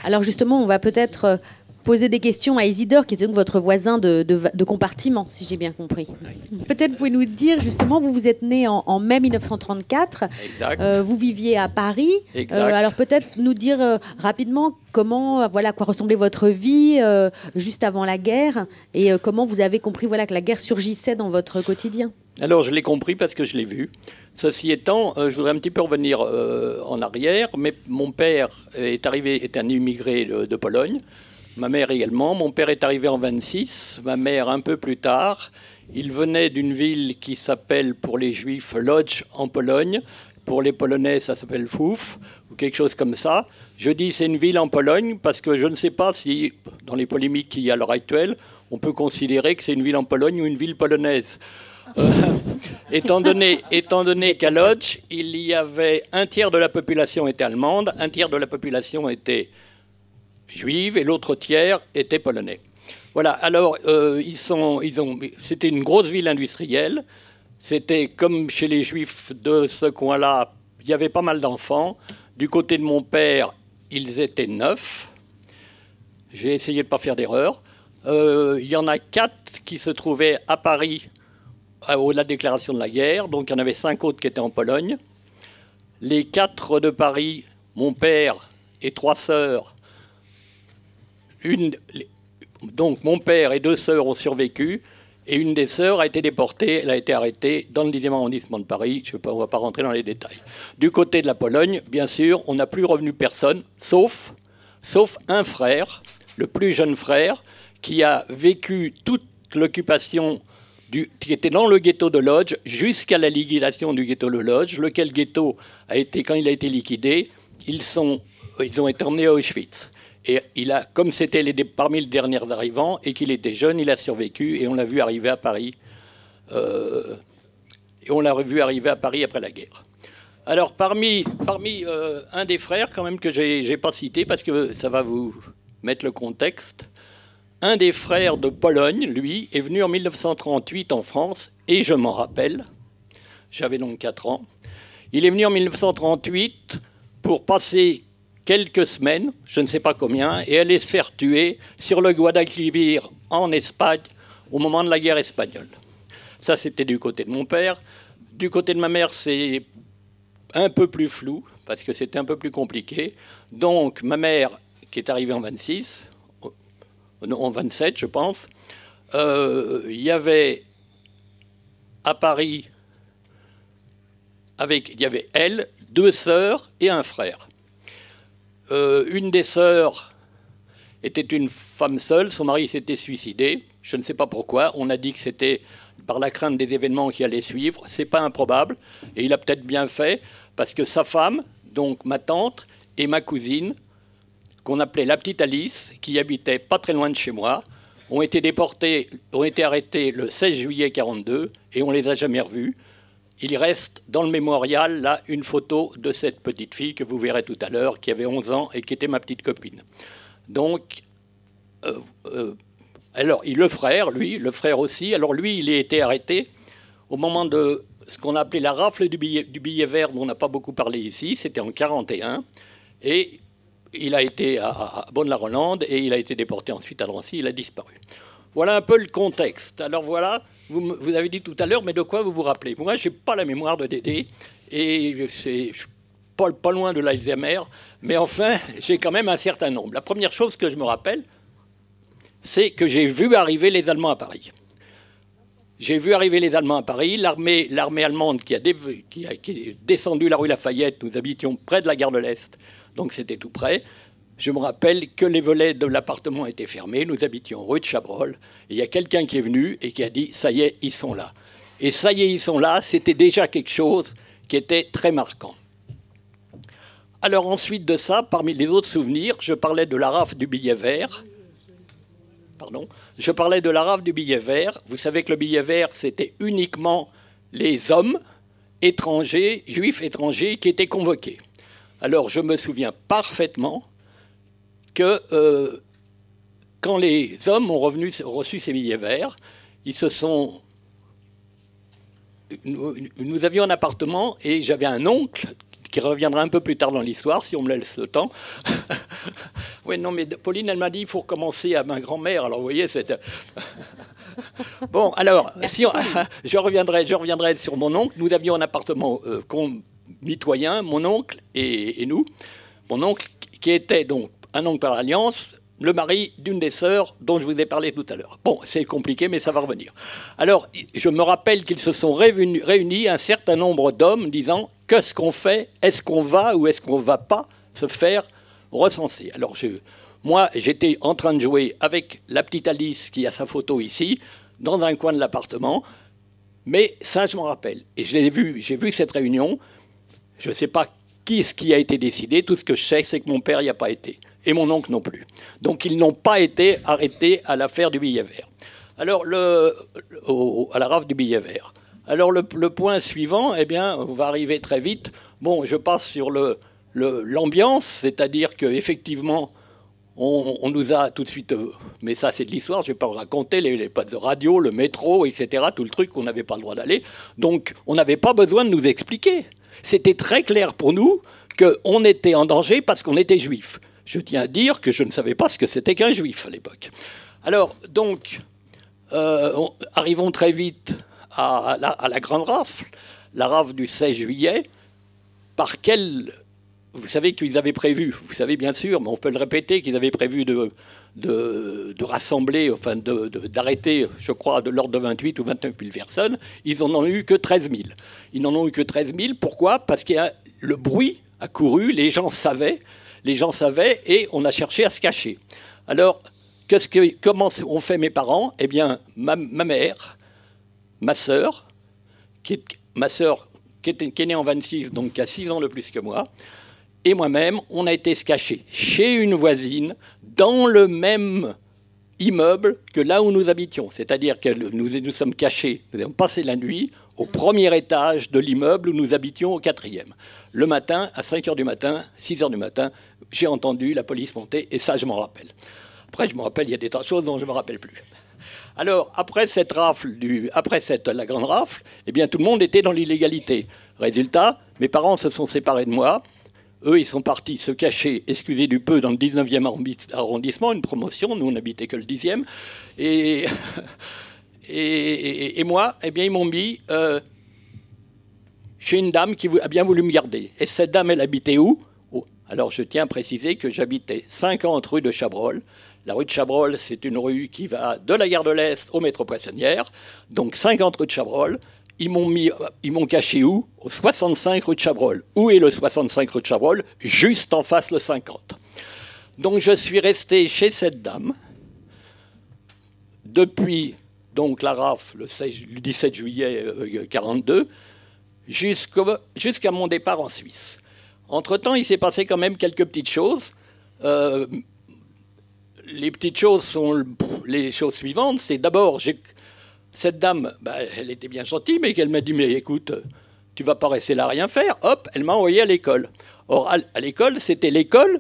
Alors justement, on va peut-être poser des questions à Isidore, qui était donc votre voisin de compartiment, si j'ai bien compris. Oui. Peut-être pouvez nous dire, justement, vous êtes né en mai 1934. Exact. Vous viviez à Paris. Exact. Alors peut-être nous dire rapidement comment, voilà, à quoi ressemblait votre vie juste avant la guerre et comment vous avez compris, voilà, que la guerre surgissait dans votre quotidien. Alors je l'ai compris parce que je l'ai vu. Ceci étant, je voudrais un petit peu revenir en arrière. Mais mon père est un immigré de Pologne. Ma mère également. Mon père est arrivé en 1926, ma mère un peu plus tard. Il venait d'une ville qui s'appelle pour les Juifs Lodz en Pologne. Pour les Polonais, ça s'appelle Fouf ou quelque chose comme ça. Je dis c'est une ville en Pologne parce que je ne sais pas si, dans les polémiques qu'il y a à l'heure actuelle, on peut considérer que c'est une ville en Pologne ou une ville polonaise. Étant donné qu'à Lodz, il y avait un tiers de la population était allemande, un tiers de la population était juive et l'autre tiers était polonais. Voilà, alors c'était une grosse ville industrielle. C'était comme chez les juifs de ce coin-là, il y avait pas mal d'enfants. Du côté de mon père, ils étaient 9. J'ai essayé de ne pas faire d'erreur. Il y en a 4 qui se trouvaient à Paris à la déclaration de la guerre. Donc il y en avait 5 autres qui étaient en Pologne. Les 4 de Paris, mon père et 3 sœurs, donc mon père et 2 sœurs ont survécu, et une des sœurs a été déportée, elle a été arrêtée dans le 10e arrondissement de Paris, on ne va pas rentrer dans les détails. Du côté de la Pologne, bien sûr, on n'a plus revenu personne, sauf un frère, le plus jeune frère, qui a vécu toute l'occupation, qui était dans le ghetto de Lodz, jusqu'à la liquidation du ghetto de Lodz, lequel ghetto a été, quand il a été liquidé, ils ont été emmenés à Auschwitz. Et comme c'était parmi les derniers arrivants et qu'il était jeune, il a survécu et on l'a vu arriver à Paris. Après la guerre. Alors parmi un des frères quand même que j'ai pas cité parce que ça va vous mettre le contexte. Un des frères de Pologne, lui, est venu en 1938 en France et je m'en rappelle. J'avais donc 4 ans. Il est venu en 1938 pour passer quelques semaines, je ne sais pas combien, et aller se faire tuer sur le Guadalquivir en Espagne au moment de la guerre espagnole. Ça, c'était du côté de mon père. Du côté de ma mère, c'est un peu plus flou, parce que c'était un peu plus compliqué. Donc, ma mère, qui est arrivée en 26, en 27, je pense, il y avait à Paris, il y avait elle, 2 sœurs et un frère. Une des sœurs était une femme seule, son mari s'était suicidé, je ne sais pas pourquoi, on a dit que c'était par la crainte des événements qui allaient suivre, c'est pas improbable, et il a peut-être bien fait, parce que sa femme, donc ma tante, et ma cousine, qu'on appelait la petite Alice, qui habitait pas très loin de chez moi, ont été arrêtés le 16 juillet 1942, et on les a jamais revus. Il reste dans le mémorial, là, une photo de cette petite fille que vous verrez tout à l'heure, qui avait 11 ans et qui était ma petite copine. Donc, alors, le frère aussi, alors lui, il a été arrêté au moment de ce qu'on a appelé la rafle du billet vert, dont on n'a pas beaucoup parlé ici, c'était en 1941, et il a été à Bonne-la-Rolande, et il a été déporté ensuite à Drancy, il a disparu. Voilà un peu le contexte. Alors voilà, vous avez dit tout à l'heure, mais de quoi vous vous rappelez? Moi, je n'ai pas la mémoire de Dédé, et je suis pas loin de l'Alzheimer, mais enfin, j'ai quand même un certain nombre. La première chose que je me rappelle, c'est que j'ai vu arriver les Allemands à Paris. J'ai vu arriver les Allemands à Paris, l'armée allemande qui est descendue la rue Lafayette, nous habitions près de la gare de l'Est, donc c'était tout près. je me rappelle que les volets de l'appartement étaient fermés, nous habitions rue de Chabrol, et il y a quelqu'un qui est venu et qui a dit « ça y est, ils sont là ». Et « ça y est, ils sont là », c'était déjà quelque chose qui était très marquant. Alors ensuite de ça, parmi les autres souvenirs, je parlais de la rafle du billet vert. Pardon. Je parlais de la rafle du billet vert. Vous savez que le billet vert, c'était uniquement les hommes étrangers, juifs étrangers, qui étaient convoqués. Alors je me souviens parfaitement que quand les hommes ont reçu ces billets verts, ils se sont... Nous avions un appartement et j'avais un oncle qui reviendra un peu plus tard dans l'histoire, si on me laisse le temps. Oui, non, mais Pauline, elle m'a dit, il faut recommencer à ma grand-mère. Alors, vous voyez, c'est... Bon, alors, si je reviendrai sur mon oncle. Nous avions un appartement mitoyen, mon oncle et nous. Mon oncle, qui était donc un oncle par alliance, le mari d'une des sœurs dont je vous ai parlé tout à l'heure. Bon, c'est compliqué, mais ça va revenir. Alors, je me rappelle qu'ils se sont réunis un certain nombre d'hommes disant « Qu'est-ce qu'on fait? Est-ce qu'on va ou est-ce qu'on ne va pas se faire recenser ?» Alors, moi, j'étais en train de jouer avec la petite Alice, qui a sa photo ici, dans un coin de l'appartement. Mais ça, je m'en rappelle. Et j'ai vu cette réunion. Je ne sais pas ce qui a été décidé. Tout ce que je sais, c'est que mon père n'y a pas été. Et mon oncle non plus. Donc ils n'ont pas été arrêtés à l'affaire du billet vert. Alors, à la rafle du billet vert. Alors le point suivant, eh bien, on va arriver très vite. Bon, je passe sur l'ambiance, c'est-à-dire qu'effectivement, on nous a tout de suite... mais ça, c'est de l'histoire, je ne vais pas vous raconter, les postes de radio, le métro, etc., tout le truc qu'on n'avait pas le droit d'aller. Donc, on n'avait pas besoin de nous expliquer. C'était très clair pour nous qu'on était en danger parce qu'on était juifs. Je tiens à dire que je ne savais pas ce que c'était qu'un juif à l'époque. Alors, donc, arrivons très vite à la grande rafle, la rafle du 16 juillet, par quelle... Vous savez qu'ils avaient prévu, vous savez bien sûr, mais on peut le répéter, qu'ils avaient prévu de rassembler, enfin d'arrêter, je crois, de l'ordre de 28 ou 29 000 personnes. Ils n'en ont eu que 13 000. Ils n'en ont eu que 13 000. Pourquoi? Parce que le bruit a couru, les gens savaient, et on a cherché à se cacher. Alors, comment ont fait mes parents? Eh bien, ma mère, ma sœur, qui est née en 26, donc qui a 6 ans de plus que moi, et moi-même, on a été se cacher chez une voisine, dans le même immeuble que là où nous habitions. C'est-à-dire que nous sommes cachés, nous avons passé la nuit au premier étage de l'immeuble où nous habitions au 4e. Le matin, à 5 h du matin, 6 h du matin, j'ai entendu la police monter, et ça, je m'en rappelle. Après, je me rappelle, il y a des tas de choses dont je ne me rappelle plus. Alors, après la grande rafle, eh bien, tout le monde était dans l'illégalité. Résultat, mes parents se sont séparés de moi. Eux, ils sont partis se cacher, excusez du peu, dans le 19e arrondissement, une promotion. Nous, on n'habitait que le 10e. Et moi, eh bien, ils m'ont mis chez une dame qui a bien voulu me garder. Et cette dame, elle habitait où? Alors, je tiens à préciser que j'habitais 50 rue de Chabrol. La rue de Chabrol, c'est une rue qui va de la gare de l'Est au métro Poissonnière. Donc, 50 rue de Chabrol. Ils m'ont caché où? Au 65 rue de Chabrol. Où est le 65 rue de Chabrol? Juste en face le 50. Donc je suis resté chez cette dame depuis donc la rafle le 17 juillet 1942 jusqu'à mon départ en Suisse. Entre-temps, il s'est passé quand même quelques petites choses. Les petites choses sont les choses suivantes. C'est d'abord... Cette dame, elle était bien gentille, mais elle m'a dit « Mais écoute, tu ne vas pas rester là à rien faire. » Hop, elle m'a envoyé à l'école. Or, à l'école, c'était l'école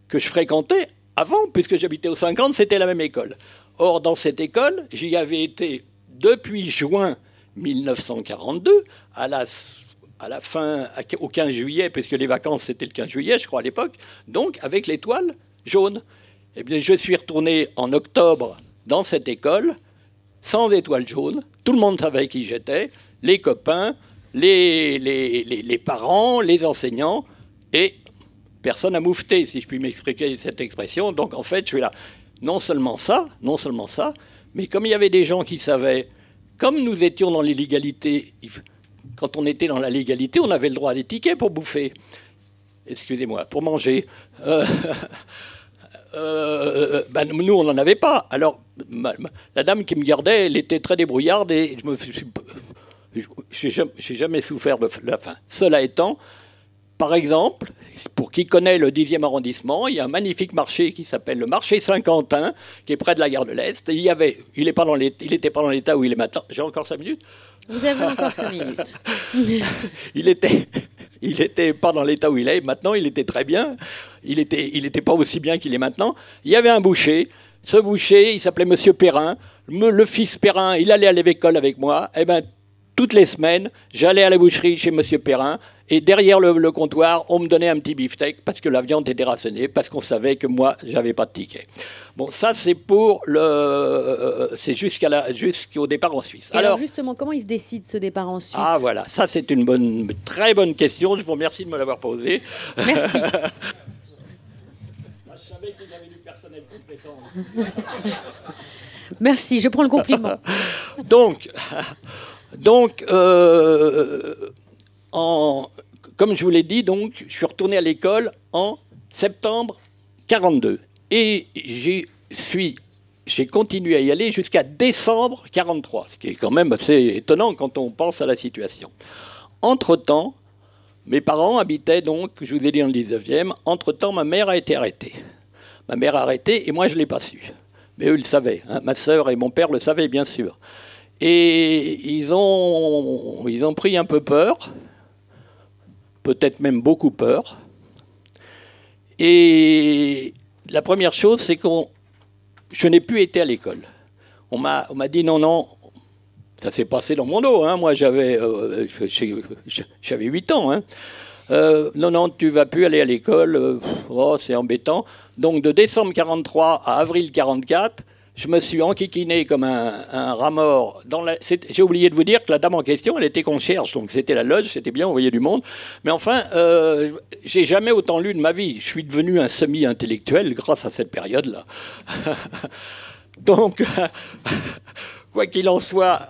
que je fréquentais avant, puisque j'habitais au 50, c'était la même école. Or, dans cette école, j'y avais été depuis juin 1942, à la fin, au 15 juillet, puisque les vacances, c'était le 15 juillet, je crois, à l'époque, donc avec l'étoile jaune. Eh bien, je suis retourné en octobre dans cette école, sans étoile jaune, tout le monde savait qui j'étais, les copains, les parents, les enseignants, et personne n'a moufté, si je puis m'expliquer cette expression. Donc en fait, je suis là. Non seulement ça, mais comme il y avait des gens qui savaient, comme nous étions dans l'illégalité, quand on était dans la légalité, on avait le droit à des tickets pour bouffer. excusez-moi, pour manger. Nous, on n'en avait pas. Alors, la dame qui me gardait, elle était très débrouillarde et j'ai jamais souffert de la faim. Cela étant, par exemple, pour qui connaît le 10e arrondissement, il y a un magnifique marché qui s'appelle le marché Saint-Quentin, qui est près de la gare de l'Est. Il n'était pas dans l'état où il est maintenant. J'ai encore 5 minutes. Vous avez encore 5 minutes. Il était pas dans l'état où il est. Maintenant, il était très bien. Il était pas aussi bien qu'il est maintenant. Il y avait un boucher. Ce boucher, il s'appelait Monsieur Perrin. Le fils Perrin, il allait à l'école avec moi. Eh ben, toutes les semaines, j'allais à la boucherie chez Monsieur Perrin. Et derrière le comptoir, on me donnait un petit beefsteak parce que la viande était rationnée, parce qu'on savait que moi, j'avais pas de ticket. Bon, ça, c'est c'est jusqu'au départ en Suisse. Alors, justement, comment il se décide ce départ en Suisse? Ah, voilà, ça, c'est une très bonne question. Je vous remercie de me l'avoir posée. Merci. Je savais qu'il y avait du personnel compétent. Merci, je prends le compliment. Comme je vous l'ai dit, donc, je suis retourné à l'école en septembre 42. Et j'ai continué à y aller jusqu'à décembre 43, ce qui est quand même assez étonnant quand on pense à la situation. Entre-temps, mes parents habitaient donc, je vous ai dit, dans le 19e. Entre-temps, ma mère a été arrêtée. Ma mère a arrêté et moi, je ne l'ai pas su. Mais eux, ils le savaient. Hein. Ma sœur et mon père le savaient, bien sûr. Et ils ont pris un peu peur, peut-être même beaucoup peur. Et la première chose, c'est que je n'ai plus été à l'école. On m'a dit non, ça s'est passé dans mon dos. Hein. Moi, j'avais 8 ans. Hein. Non, tu ne vas plus aller à l'école, c'est embêtant. Donc de décembre 43 à avril 44, je me suis enquiquiné comme un rat mort. J'ai oublié de vous dire que la dame en question, elle était concierge, donc c'était la loge, c'était bien, on voyait du monde. Mais enfin, j'ai jamais autant lu de ma vie. Je suis devenu un semi-intellectuel grâce à cette période-là. Donc, quoi qu'il en soit,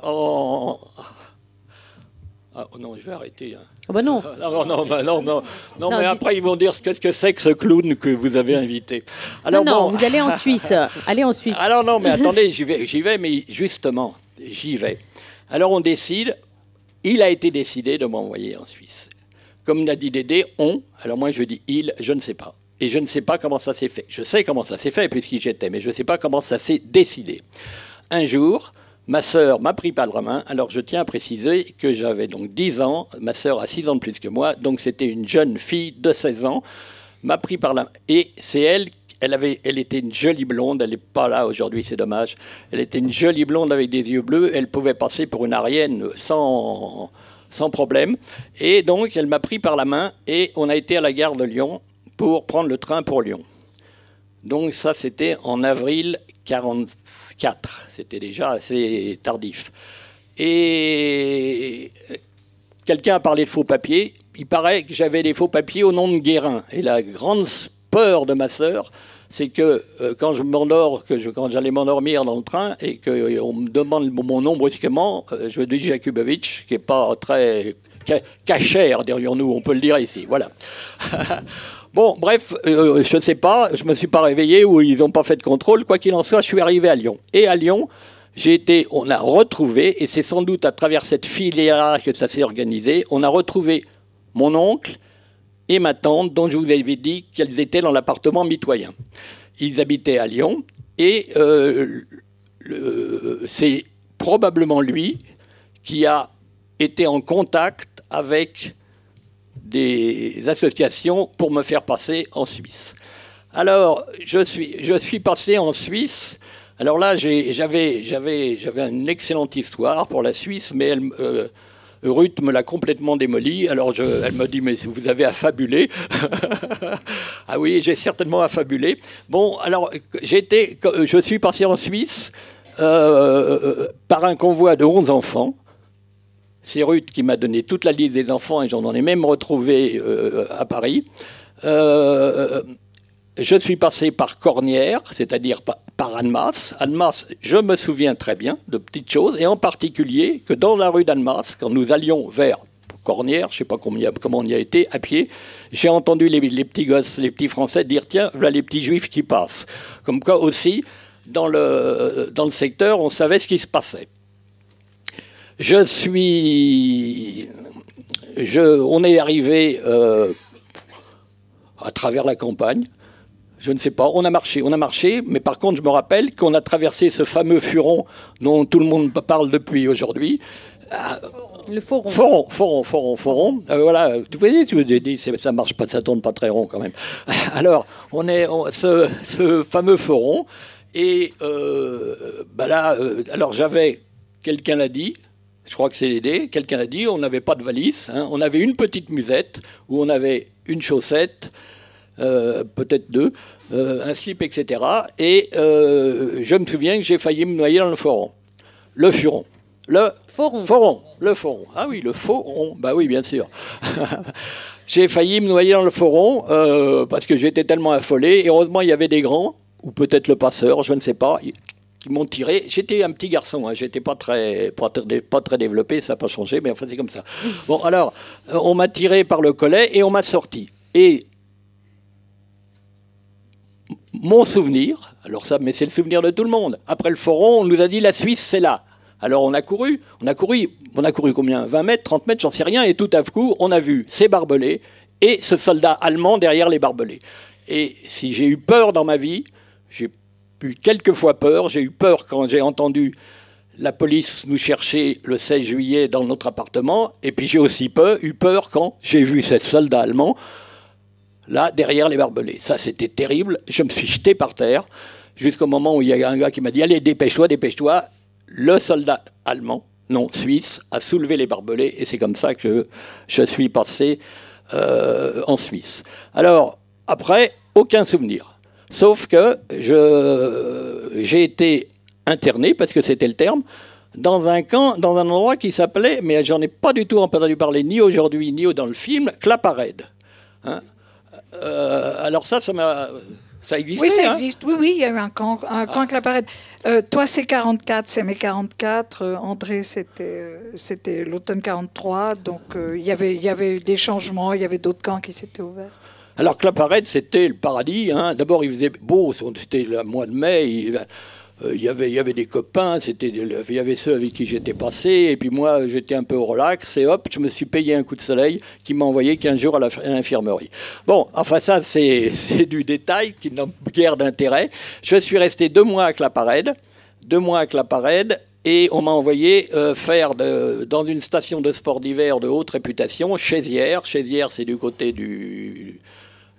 Ah non, je vais arrêter. Hein. Oh bah non. Non, mais après ils vont dire qu'est-ce que c'est que ce clown que vous avez invité. Alors, non, vous allez en Suisse. Allez en Suisse. Alors non, mais attendez, j'y vais, mais justement, j'y vais. Alors on décide, il a été décidé de m'envoyer en Suisse. Comme l'a dit Dédé, alors moi je dis il, je ne sais pas. Et je ne sais pas comment ça s'est fait. Je sais comment ça s'est fait puisqu'y j'étais, mais je ne sais pas comment ça s'est décidé. Un jour, ma sœur m'a pris par la main. Alors, je tiens à préciser que j'avais donc 10 ans. Ma sœur a 6 ans de plus que moi. Donc, c'était une jeune fille de 16 ans. M'a pris par la main. Et c'est elle était une jolie blonde. Elle n'est pas là aujourd'hui, c'est dommage. Elle était une jolie blonde avec des yeux bleus. Elle pouvait passer pour une Arienne sans problème. Et donc, elle m'a pris par la main et on a été à la gare de Lyon pour prendre le train pour Lyon. Donc, ça, c'était en avril 44, c'était déjà assez tardif. Et quelqu'un a parlé de faux papiers. Il paraît que j'avais des faux papiers au nom de Guérin. Et la grande peur de ma sœur, c'est que quand j'allais m'endormir dans le train et qu'on me demande mon nom brusquement, je dis Jakubowicz, qui n'est pas très cachère, dirions-nous, on peut le dire ici. Voilà. Bon, bref, je ne sais pas, je ne me suis pas réveillé ou ils n'ont pas fait de contrôle. Quoi qu'il en soit, je suis arrivé à Lyon. Et à Lyon, on a retrouvé, et c'est sans doute à travers cette filière que ça s'est organisé, on a retrouvé mon oncle et ma tante, dont je vous avais dit qu'elles étaient dans l'appartement mitoyen. Ils habitaient à Lyon, et c'est probablement lui qui a été en contact avec des associations pour me faire passer en Suisse. Alors, je suis passé en Suisse. Alors là, j'avais une excellente histoire pour la Suisse, mais Ruth me l'a complètement démolie. Alors, elle me dit, mais vous avez affabulé. Ah oui, j'ai certainement affabulé. Bon, alors, je suis passé en Suisse par un convoi de 11 enfants. C'est Ruth qui m'a donné toute la liste des enfants et j'en ai même retrouvé à Paris. Je suis passé par Cornières, c'est-à-dire par Annemasse. Annemasse, je me souviens très bien de petites choses, et en particulier que dans la rue d'Annemasse, quand nous allions vers Cornières, je ne sais pas comment on y a été, à pied. J'ai entendu les petits gosses, les petits Français dire « Tiens, voilà les petits Juifs qui passent ». Comme quoi aussi, dans le secteur, on savait ce qui se passait. On est arrivé à travers la campagne. Je ne sais pas, on a marché, mais par contre, je me rappelle qu'on a traversé ce fameux furon dont tout le monde parle depuis aujourd'hui. Le foron. Foron. Voilà, vous voyez, ça marche pas, ça tourne pas très rond quand même. Alors, ce fameux foron, et alors j'avais, quelqu'un l'a dit, je crois que c'est l'idée, quelqu'un l'a dit, on n'avait pas de valise, hein, on avait une petite musette où on avait une chaussette, peut-être deux, un slip, etc. Et je me souviens que j'ai failli me noyer dans le foron. Le furon. Le foron. Le foron. Ah oui, le foron. Bah oui, bien sûr. J'ai failli me noyer dans le foron parce que j'étais tellement affolé. Et heureusement, il y avait des grands, ou peut-être le passeur, je ne sais pas, qui m'ont tiré. J'étais un petit garçon, hein, j'étais pas très développé, ça n'a pas changé, mais enfin c'est comme ça. Bon, alors, on m'a tiré par le collet et on m'a sorti. Et mon souvenir, alors ça, mais c'est le souvenir de tout le monde. Après le foron, on nous a dit la Suisse, c'est là. Alors on a couru combien 20 mètres, 30 mètres, j'en sais rien. Et tout à coup, on a vu ces barbelés et ce soldat allemand derrière les barbelés. Et si j'ai eu peur dans ma vie, j'ai eu quelques fois peur. J'ai eu peur quand j'ai entendu la police nous chercher le 16 juillet dans notre appartement. Et puis j'ai aussi eu peur quand j'ai vu ce soldat allemand là, derrière les barbelés. Ça, c'était terrible. Je me suis jeté par terre jusqu'au moment où il y a un gars qui m'a dit « Allez, dépêche-toi, dépêche-toi ». Le soldat allemand, non, suisse, a soulevé les barbelés et c'est comme ça que je suis passé en Suisse. Alors, après, aucun souvenir. Sauf que j'ai été interné, parce que c'était le terme, dans un camp, dans un endroit qui s'appelait, mais j'en ai pas du tout entendu parler, ni aujourd'hui, ni dans le film, Claparède. Hein, alors ça m'a... Ça existe. Oui, ça existe. Oui, il y a eu un camp Claparède. Toi, c'est 44, c'est mai 44. André, c'était l'automne 43. Donc, il y avait eu des changements, il y avait d'autres camps qui s'étaient ouverts. Alors, Claparède, c'était le paradis. Hein. D'abord, il faisait beau, c'était le mois de mai. Il y avait des copains, il y avait ceux avec qui j'étais passé, et puis moi j'étais un peu au relax, et hop, je me suis payé un coup de soleil qui m'a envoyé 15 jours à l'infirmerie. Bon, enfin ça c'est du détail qui n'a guère d'intérêt. Je suis resté 2 mois à Claparède, et on m'a envoyé faire dans une station de sport d'hiver de haute réputation, Chézières, c'est du côté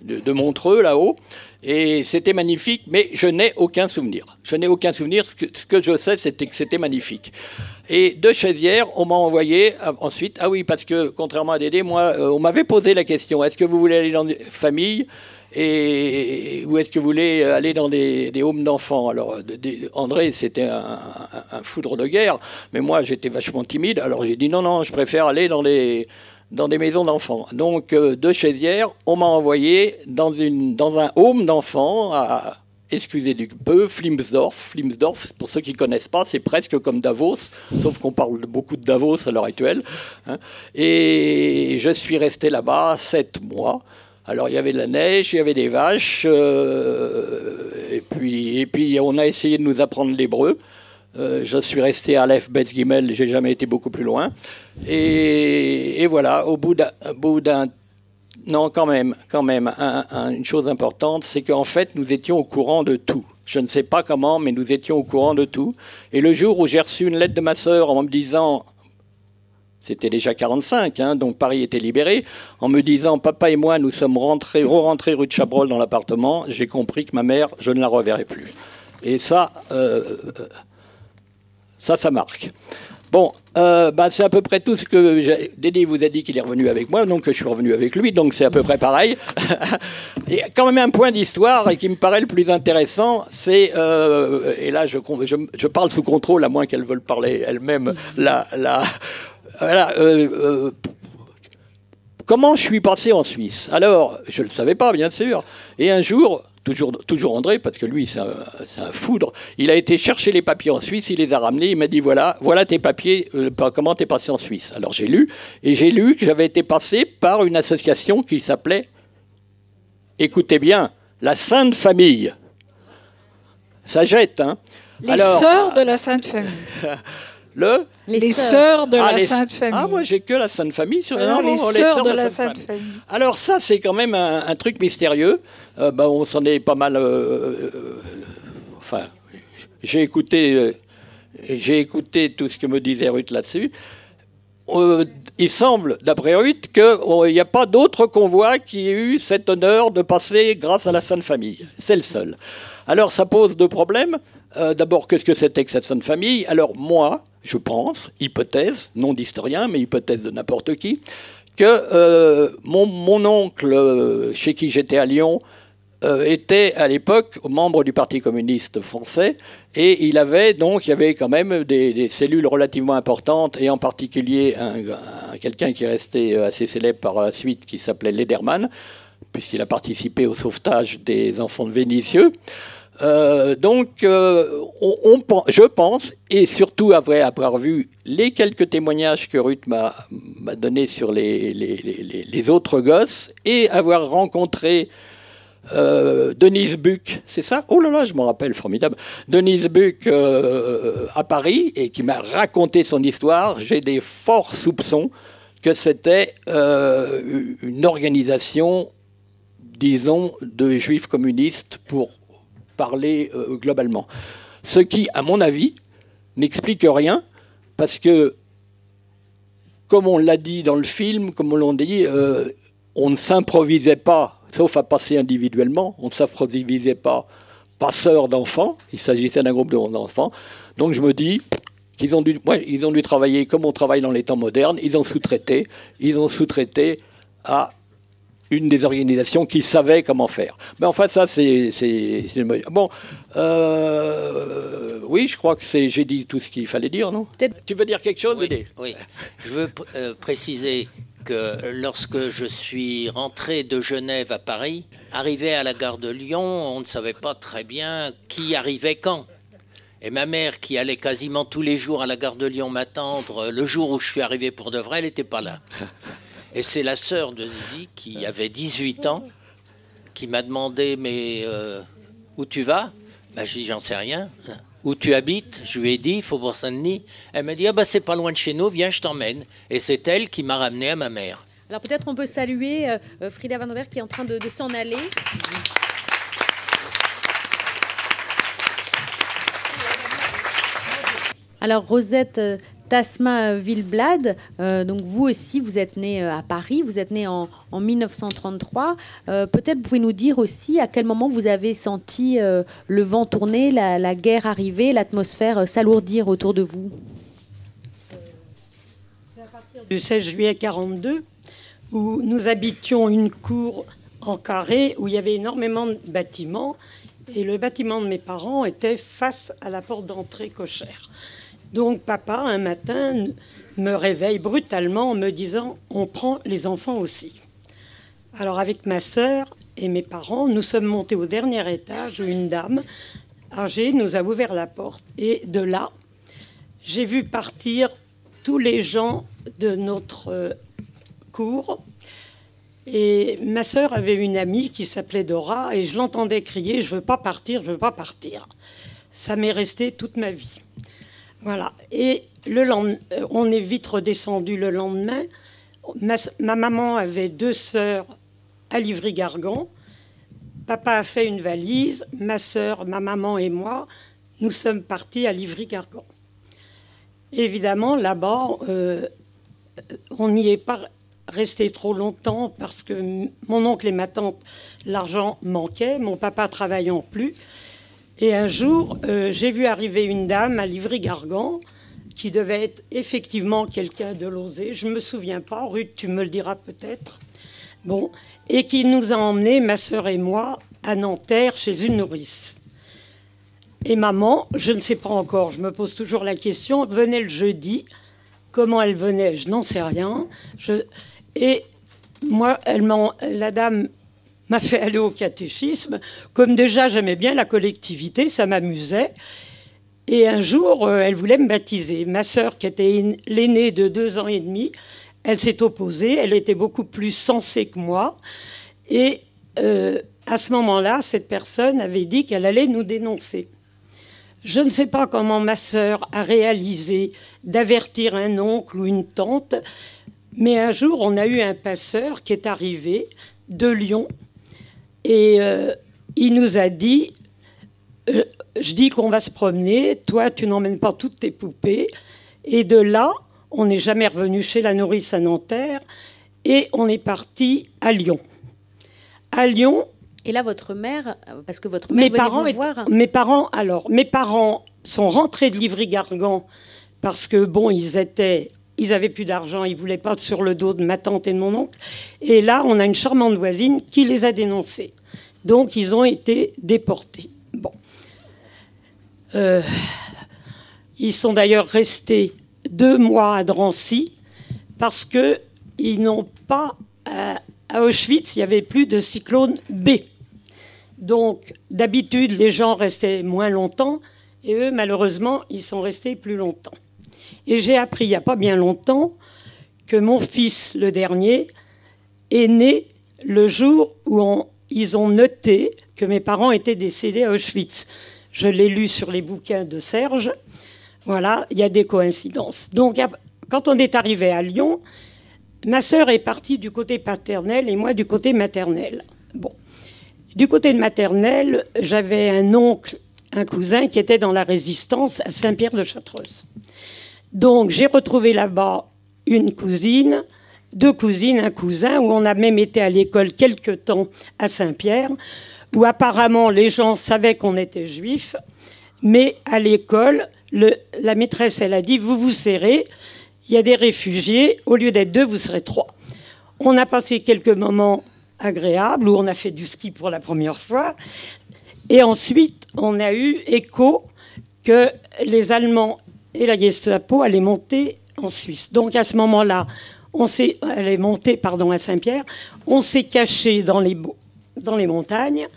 de Montreux, là-haut. Et c'était magnifique, mais je n'ai aucun souvenir. Ce que je sais, c'était que c'était magnifique. Et de Chézières, on m'a envoyé ensuite... Ah oui, parce que, contrairement à Dédé, moi, on m'avait posé la question, est-ce que vous voulez aller dans des familles ou est-ce que vous voulez aller dans des homes d'enfants? Alors, André, c'était un foudre de guerre, mais moi, j'étais vachement timide. Alors, j'ai dit non, je préfère aller dans des maisons d'enfants. Donc, de Chézières, on m'a envoyé dans un home d'enfants à, excusez du peu, Flimsdorf. Flimsdorf, pour ceux qui ne connaissent pas, c'est presque comme Davos, sauf qu'on parle beaucoup de Davos à l'heure actuelle. Hein. Et je suis resté là-bas 7 mois. Alors, il y avait de la neige, il y avait des vaches, et puis on a essayé de nous apprendre l'hébreu. Je suis resté à Aleph, Bet Gimel, j'ai jamais été beaucoup plus loin. Et voilà, au bout d'un... Non, quand même, une chose importante, c'est qu'en fait, nous étions au courant de tout. Je ne sais pas comment, mais nous étions au courant de tout. Et le jour où j'ai reçu une lettre de ma sœur en me disant... C'était déjà 45, hein, donc Paris était libéré. En me disant, papa et moi, nous sommes re-rentrés rue de Chabrol dans l'appartement, j'ai compris que ma mère, je ne la reverrai plus. Et ça... Ça marque. Bon, c'est à peu près tout ce que... Dédé vous a dit qu'il est revenu avec moi, donc je suis revenu avec lui, donc c'est à peu près pareil. Et quand même un point d'histoire et qui me paraît le plus intéressant, c'est... et là, je parle sous contrôle, à moins qu'elles veulent parler elles-mêmes. Comment je suis passé en Suisse? Alors, je ne le savais pas, bien sûr. Et un jour... toujours André, parce que lui, c'est un foudre. Il a été chercher les papiers en Suisse, il les a ramenés, il m'a dit voilà tes papiers, comment t'es passé en Suisse. Alors j'ai lu que j'avais été passé par une association qui s'appelait, écoutez bien, la Sainte Famille. Ça jette, hein. Les sœurs de la Sainte Famille. Les sœurs de la Sainte Famille. Ah, moi, j'ai que la Sainte Famille. Les sœurs de la Sainte Famille. Alors ça, c'est quand même un truc mystérieux. On s'en est pas mal... Enfin, j'ai écouté tout ce que me disait Ruth là-dessus. Il semble, d'après Ruth, qu'il n'y a pas d'autre convoi qui ait eu cet honneur de passer grâce à la Sainte Famille. C'est le seul. Alors, ça pose deux problèmes. D'abord, qu'est-ce que c'était que cette Sainte Famille? Alors, moi, je pense, hypothèse, non d'historien, mais hypothèse de n'importe qui, que mon oncle, chez qui j'étais à Lyon, était à l'époque membre du Parti communiste français, et il y avait quand même des cellules relativement importantes, et en particulier quelqu'un qui est resté assez célèbre par la suite, qui s'appelait Lederman, puisqu'il a participé au sauvetage des enfants de Vénissieux. Je pense, et surtout après avoir vu les quelques témoignages que Ruth m'a donnés sur les autres gosses, et avoir rencontré Denise Buck, c'est ça? Oh là là, je m'en rappelle, formidable. Denise Buck à Paris, et qui m'a raconté son histoire, j'ai des forts soupçons que c'était une organisation, disons, de juifs communistes pour parler globalement. Ce qui, à mon avis, n'explique rien, parce que, comme on l'a dit dans le film, comme on l'a dit, on ne s'improvisait pas, sauf à passer individuellement, on ne s'improvisait pas passeur d'enfants, il s'agissait d'un groupe d'enfants. Donc je me dis qu'ils ont dû travailler comme on travaille dans les temps modernes, ils ont sous-traité à une des organisations qui savait comment faire. Mais enfin, ça, c'est... Bon, oui, je crois que j'ai dit tout ce qu'il fallait dire, non? Tu veux dire quelque chose? Oui. Je veux préciser que lorsque je suis rentré de Genève à Paris, arrivé à la gare de Lyon, on ne savait pas très bien qui arrivait quand. Et ma mère, qui allait quasiment tous les jours à la gare de Lyon m'attendre, le jour où je suis arrivé pour de vrai, elle n'était pas là. Et c'est la sœur de Zizi, qui avait 18 ans, qui m'a demandé « Mais où tu vas ?» Je lui ai dit « J'en sais rien. » « Où tu habites ?» Je lui ai dit « Faubourg Saint-Denis. » Elle m'a dit « Ah c'est pas loin de chez nous, viens, je t'emmène. » Et c'est elle qui m'a ramené à ma mère. Alors peut-être on peut saluer Frida Van Berg qui est en train de s'en aller. Alors Rosette Tasma Villeblad, donc vous aussi, vous êtes née à Paris, vous êtes née en 1933. Peut-être pouvez nous dire aussi à quel moment vous avez senti le vent tourner, la guerre arriver, l'atmosphère s'alourdir autour de vous. C'est à partir du 16 juillet 1942 où nous habitions une cour en carré où il y avait énormément de bâtiments et le bâtiment de mes parents était face à la porte d'entrée cochère. Donc papa, un matin, me réveille brutalement en me disant « on prend les enfants aussi ». Alors avec ma sœur et mes parents, nous sommes montés au dernier étage où une dame âgée nous a ouvert la porte. Et de là, j'ai vu partir tous les gens de notre cour. Et ma sœur avait une amie qui s'appelait Dora et je l'entendais crier « je veux pas partir, je veux pas partir ». Ça m'est resté toute ma vie. Voilà. Et on est vite redescendu le lendemain. Ma maman avait 2 sœurs à Livry-Gargan. Papa a fait une valise. Ma sœur, ma maman et moi, nous sommes partis à Livry-Gargan. Évidemment, là-bas, on n'y est pas resté trop longtemps parce que mon oncle et ma tante, l'argent manquait, mon papa travaillant plus. Et un jour, j'ai vu arriver une dame à Livry-Gargan qui devait être effectivement quelqu'un de Lausée. Je ne me souviens pas. Ruth, tu me le diras peut-être. Bon, et qui nous a emmenés, ma sœur et moi, à Nanterre, chez une nourrice. Et maman, je ne sais pas encore, je me pose toujours la question, venait le jeudi. Comment elle venait, je n'en sais rien. Et moi, la dame m'a fait aller au catéchisme. Comme déjà, j'aimais bien la collectivité, ça m'amusait. Et un jour, elle voulait me baptiser. Ma sœur, qui était l'aînée de 2 ans et demi, elle s'est opposée. Elle était beaucoup plus sensée que moi. Et à ce moment-là, cette personne avait dit qu'elle allait nous dénoncer. Je ne sais pas comment ma sœur a réalisé d'avertir un oncle ou une tante, mais un jour, on a eu un passeur qui est arrivé de Lyon et il nous a dit je dis qu'on va se promener, toi, tu n'emmènes pas toutes tes poupées. Et de là, on n'est jamais revenu chez la nourrice à Nanterre et on est parti à Lyon. À Lyon... Et là, votre mère, parce que votre mère venait vous voir. Mes parents sont rentrés de Livry-Gargan parce que, bon, ils avaient plus d'argent, ils ne voulaient pas être sur le dos de ma tante et de mon oncle. Et là, on a une charmante voisine qui les a dénoncés. Donc, ils ont été déportés. Bon. Ils sont d'ailleurs restés 2 mois à Drancy parce qu'ils n'ont pas... À Auschwitz, il n'y avait plus de cyclone B. Donc, d'habitude, les gens restaient moins longtemps, et eux, malheureusement, ils sont restés plus longtemps. Et j'ai appris, il n'y a pas bien longtemps, que mon fils, le dernier, est né le jour où ils ont noté que mes parents étaient décédés à Auschwitz. Je l'ai lu sur les bouquins de Serge. Voilà, il y a des coïncidences. Donc, quand on est arrivé à Lyon, ma sœur est partie du côté paternel et moi du côté maternel. Bon. Du côté de maternel, j'avais un oncle, un cousin qui était dans la résistance à Saint-Pierre-de-Chartreuse. Donc, j'ai retrouvé là-bas une cousine, 2 cousines, un cousin, où on a même été à l'école quelque temps à Saint-Pierre, où apparemment les gens savaient qu'on était juifs, mais à l'école, la maîtresse, elle a dit « vous vous serrez ». Il y a des réfugiés, au lieu d'être 2, vous serez 3. On a passé quelques moments agréables où on a fait du ski pour la première fois. Et ensuite, on a eu écho que les Allemands et la Gestapo allaient monter en Suisse. Donc à ce moment-là, elle est montée à Saint-Pierre. On s'est caché dans les montagnes.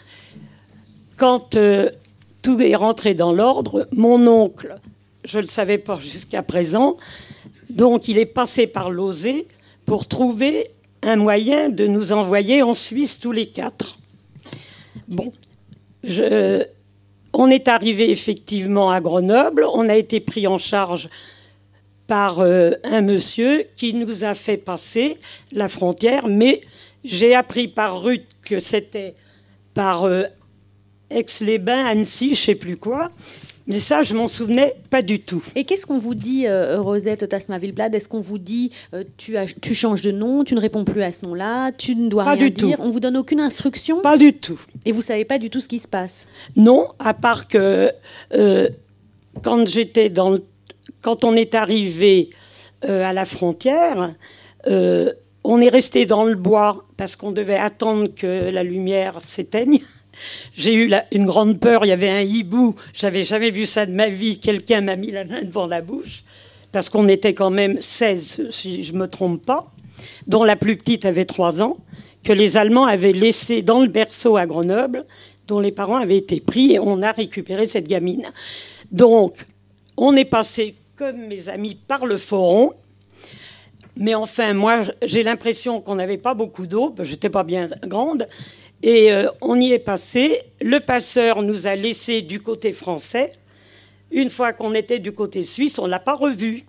Quand tout est rentré dans l'ordre, mon oncle, je ne le savais pas jusqu'à présent, donc, il est passé par l'Osée pour trouver un moyen de nous envoyer en Suisse tous les 4. Bon, on est arrivé effectivement à Grenoble. On a été pris en charge par un monsieur qui nous a fait passer la frontière. Mais j'ai appris par Ruth que c'était par Aix-les-Bains, Annecy, je ne sais plus quoi. Mais ça, je m'en souvenais pas du tout. Et qu'est-ce qu'on vous dit, Rosette Tasma-Villeblad? Est-ce qu'on vous dit tu changes de nom, tu ne réponds plus à ce nom-là, tu ne dois rien dire? On vous donne aucune instruction? Pas du tout. Et vous savez pas du tout ce qui se passe? Non, à part que quand on est arrivé à la frontière, on est resté dans le bois parce qu'on devait attendre que la lumière s'éteigne. J'ai eu une grande peur, il y avait un hibou, j'avais jamais vu ça de ma vie, quelqu'un m'a mis la main devant la bouche, parce qu'on était quand même 16, si je ne me trompe pas, dont la plus petite avait 3 ans, que les Allemands avaient laissé dans le berceau à Grenoble, dont les parents avaient été pris, et on a récupéré cette gamine. Donc, on est passé, comme mes amis, par le Foron, mais enfin, moi, j'ai l'impression qu'on n'avait pas beaucoup d'eau, je n'étais pas bien grande. Et on y est passé. Le passeur nous a laissés du côté français. Une fois qu'on était du côté suisse, on ne l'a pas revu.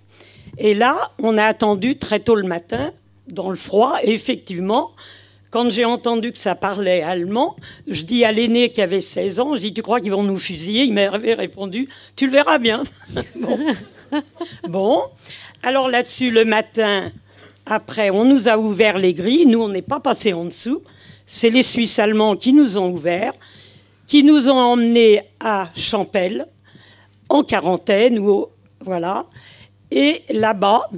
Et là, on a attendu très tôt le matin, dans le froid. Et effectivement, quand j'ai entendu que ça parlait allemand, je dis à l'aîné qui avait 16 ans, je dis « Tu crois qu'ils vont nous fusiller ?» Il m'avait répondu « Tu le verras bien. » Bon. Alors là-dessus, le matin, après, on nous a ouvert les grilles. Nous, on n'est pas passé en dessous. C'est les Suisses allemands qui nous ont ouverts, qui nous ont emmenés à Champel, en quarantaine, voilà. Et là-bas,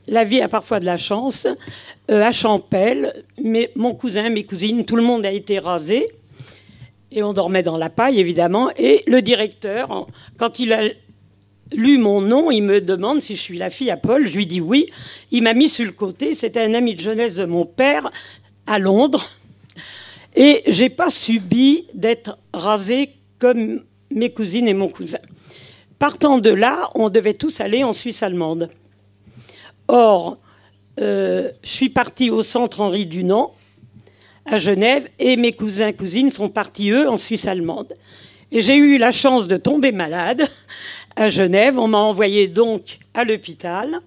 la vie a parfois de la chance. À Champel, mon cousin, mes cousines, tout le monde a été rasé. Et on dormait dans la paille, évidemment. Et le directeur, quand il a lu mon nom, il me demande si je suis la fille à Paul. Je lui dis oui. Il m'a mis sur le côté. C'était un ami de jeunesse de mon père à Londres. Et j'ai pas subi d'être rasée comme mes cousines et mon cousin. Partant de là, on devait tous aller en Suisse allemande. Or, je suis partie au centre Henri Dunant, à Genève, et mes cousins, cousines sont partis, eux, en Suisse allemande. Et j'ai eu la chance de tomber malade à Genève. On m'a envoyé donc à l'hôpital.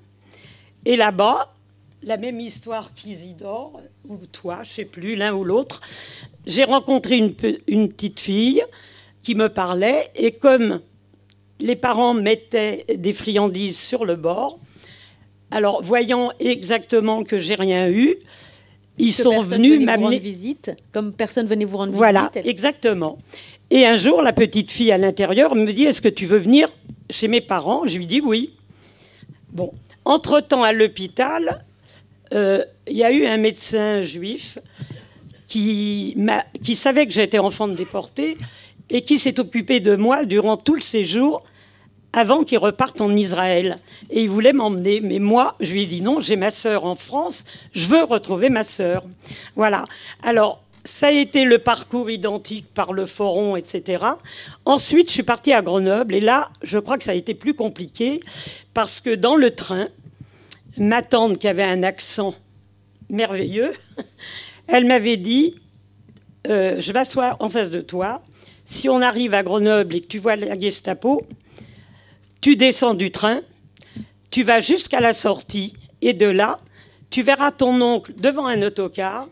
Et là-bas, la même histoire qu'Isidore, ou toi, je ne sais plus, l'un ou l'autre, j'ai rencontré une petite fille qui me parlait. Et comme les parents mettaient des friandises sur le bord, alors voyant exactement que j'ai rien eu, ils sont venus m'amener visite, comme personne venait vous rendre visite. Voilà, exactement. Et un jour, la petite fille à l'intérieur me dit « Est-ce que tu veux venir chez mes parents ?» Je lui dis « Oui ». Bon, entre-temps, à l'hôpital, il y a eu un médecin juif qui savait que j'étais enfant de déporté et qui s'est occupé de moi durant tout le séjour avant qu'il reparte en Israël. Et il voulait m'emmener. Mais moi, je lui ai dit non, j'ai ma sœur en France, je veux retrouver ma sœur. Voilà. Alors, ça a été le parcours identique par le Foron, etc. Ensuite, je suis partie à Grenoble. Et là, je crois que ça a été plus compliqué parce que dans le train, ma tante, qui avait un accent merveilleux, elle m'avait dit je m'assois en face de toi. Si on arrive à Grenoble et que tu vois la Gestapo, tu descends du train, tu vas jusqu'à la sortie, et de là, tu verras ton oncle devant un autocar,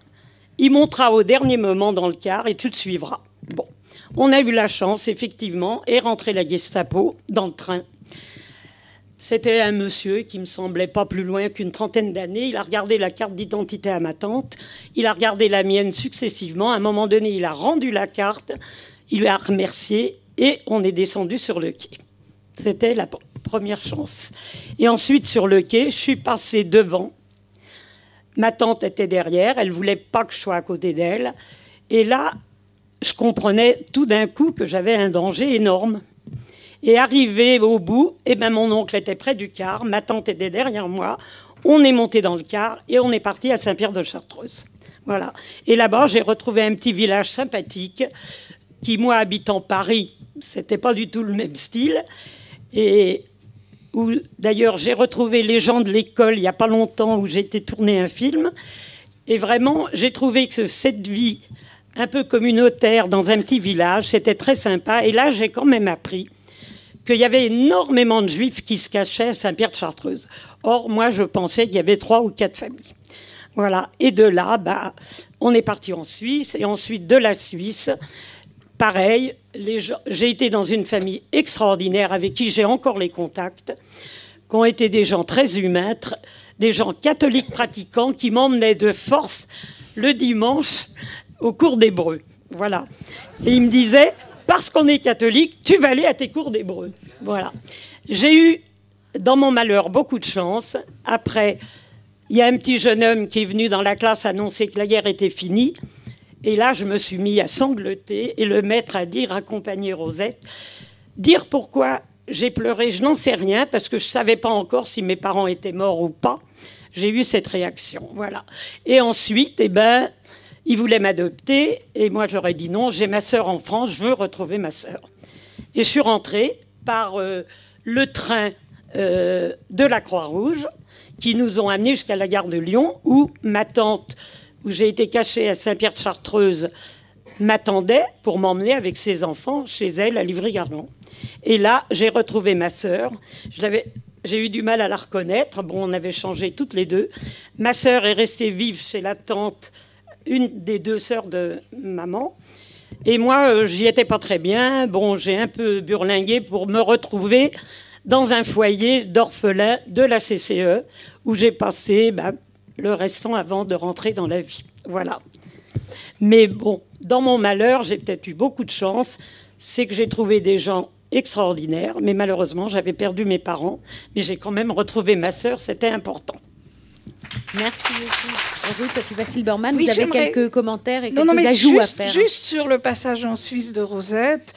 il montera au dernier moment dans le car et tu le suivras. Bon, on a eu la chance, effectivement, et rentré la Gestapo dans le train. C'était un monsieur qui me semblait pas plus loin qu'une trentaine d'années. Il a regardé la carte d'identité à ma tante, il a regardé la mienne successivement. À un moment donné, il a rendu la carte, il lui a remercié et on est descendu sur le quai. C'était la première chance. Et ensuite, sur le quai, je suis passée devant. Ma tante était derrière. Elle ne voulait pas que je sois à côté d'elle. Et là, je comprenais tout d'un coup que j'avais un danger énorme. Et arrivé au bout, eh ben, mon oncle était près du car. Ma tante était derrière moi. On est monté dans le car et on est parti à Saint-Pierre-de-Chartreuse. Voilà. Et là-bas, j'ai retrouvé un petit village sympathique qui, moi, habitant Paris, c'était pas du tout le même style. Et où, d'ailleurs, j'ai retrouvé les gens de l'école il n'y a pas longtemps où j'ai été tourner un film. Et vraiment, j'ai trouvé que cette vie un peu communautaire dans un petit village, c'était très sympa. Et là, j'ai quand même appris qu'il y avait énormément de Juifs qui se cachaient à Saint-Pierre-de-Chartreuse. Or, moi, je pensais qu'il y avait 3 ou 4 familles. Voilà. Et de là, on est parti en Suisse. Et ensuite, de la Suisse, pareil, j'ai été dans une famille extraordinaire avec qui j'ai encore les contacts, qui ont été des gens très humains, des gens catholiques pratiquants qui m'emmenaient de force le dimanche au cours d'hébreu. Voilà. Et ils me disaient, parce qu'on est catholique, tu vas aller à tes cours d'hébreu. Voilà. J'ai eu, dans mon malheur, beaucoup de chance. Après, il y a un petit jeune homme qui est venu dans la classe annoncer que la guerre était finie. Et là, je me suis mis à sangloter et le maître a dit, raccompagner Rosette. Dire pourquoi j'ai pleuré, je n'en sais rien, parce que je ne savais pas encore si mes parents étaient morts ou pas. J'ai eu cette réaction, voilà. Et ensuite, il voulait m'adopter, et moi j'aurais dit non, j'ai ma sœur en France, je veux retrouver ma sœur. Et je suis rentrée par le train de la Croix-Rouge, qui nous ont amenés jusqu'à la gare de Lyon, où ma tante, où j'ai été cachée à Saint-Pierre-de-Chartreuse, m'attendait pour m'emmener avec ses enfants chez elle à Livry-Gargan. Et là, j'ai retrouvé ma sœur. J'ai eu du mal à la reconnaître. Bon, on avait changé toutes les deux. Ma sœur est restée vive chez la tante, une des 2 sœurs de maman. Et moi, j'y étais pas très bien. Bon, j'ai un peu burlingué pour me retrouver dans un foyer d'orphelins de la CCE, où j'ai passé le restant avant de rentrer dans la vie. Voilà. Mais bon, dans mon malheur, j'ai peut-être eu beaucoup de chance. C'est que j'ai trouvé des gens extraordinaires, mais malheureusement, j'avais perdu mes parents. Mais j'ai quand même retrouvé ma sœur, c'était important. Merci beaucoup. Ruth Tuva-Silberman, vous avez quelques commentaires et quelques mais ajouts à faire. Juste sur le passage en Suisse de Rosette,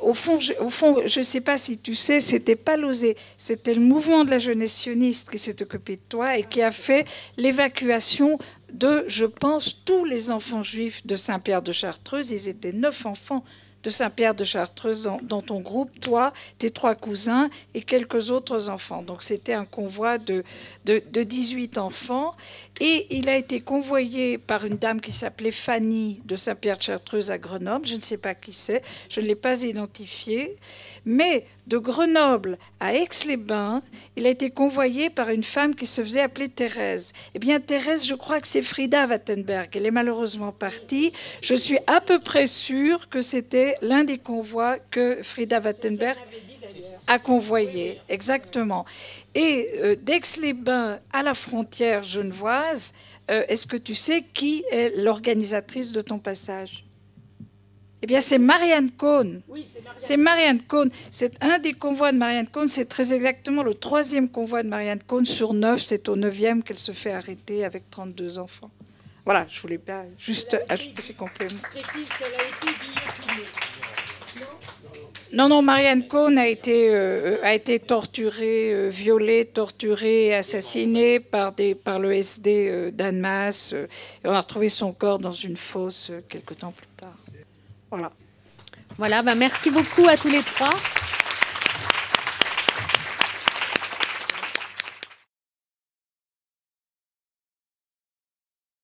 Au fond, je ne sais pas si tu sais, c'était pas l'OSE, c'était le mouvement de la jeunesse sioniste qui s'est occupé de toi et qui a fait l'évacuation de, je pense, tous les enfants juifs de Saint-Pierre de Chartreuse. Ils étaient 9 enfants de Saint-Pierre de Chartreuse dans ton groupe, toi, tes 3 cousins et quelques autres enfants. Donc c'était un convoi de 18 enfants. Et il a été convoyé par une dame qui s'appelait Fanny de Saint-Pierre de Chartreuse à Grenoble. Je ne sais pas qui c'est, je ne l'ai pas identifié. Mais de Grenoble à Aix-les-Bains, il a été convoyé par une femme qui se faisait appeler Thérèse. Eh bien, Thérèse, je crois que c'est Frida Wattenberg. Elle est malheureusement partie. Je suis à peu près sûre que c'était l'un des convois que Frida Wattenberg a convoyé. Exactement. Et d'Aix-les-Bains à la frontière genevoise, est-ce que tu sais qui est l'organisatrice de ton passage ? Eh bien, c'est Marianne Cohn. Oui, c'est Marianne Cohn. C'est un des convois de Marianne Cohn. C'est très exactement le 3e convoi de Marianne Cohn sur 9. C'est au 9e qu'elle se fait arrêter avec 32 enfants. Voilà, je voulais pas juste ajouter ces compléments. Précise qu'elle a été guillotinée. Non, Marianne Cohn a été torturée, violée, torturée et assassinée par le SD d'Annemasse. Et on a retrouvé son corps dans une fosse quelque temps plus tard. Voilà. Voilà, merci beaucoup à tous les 3.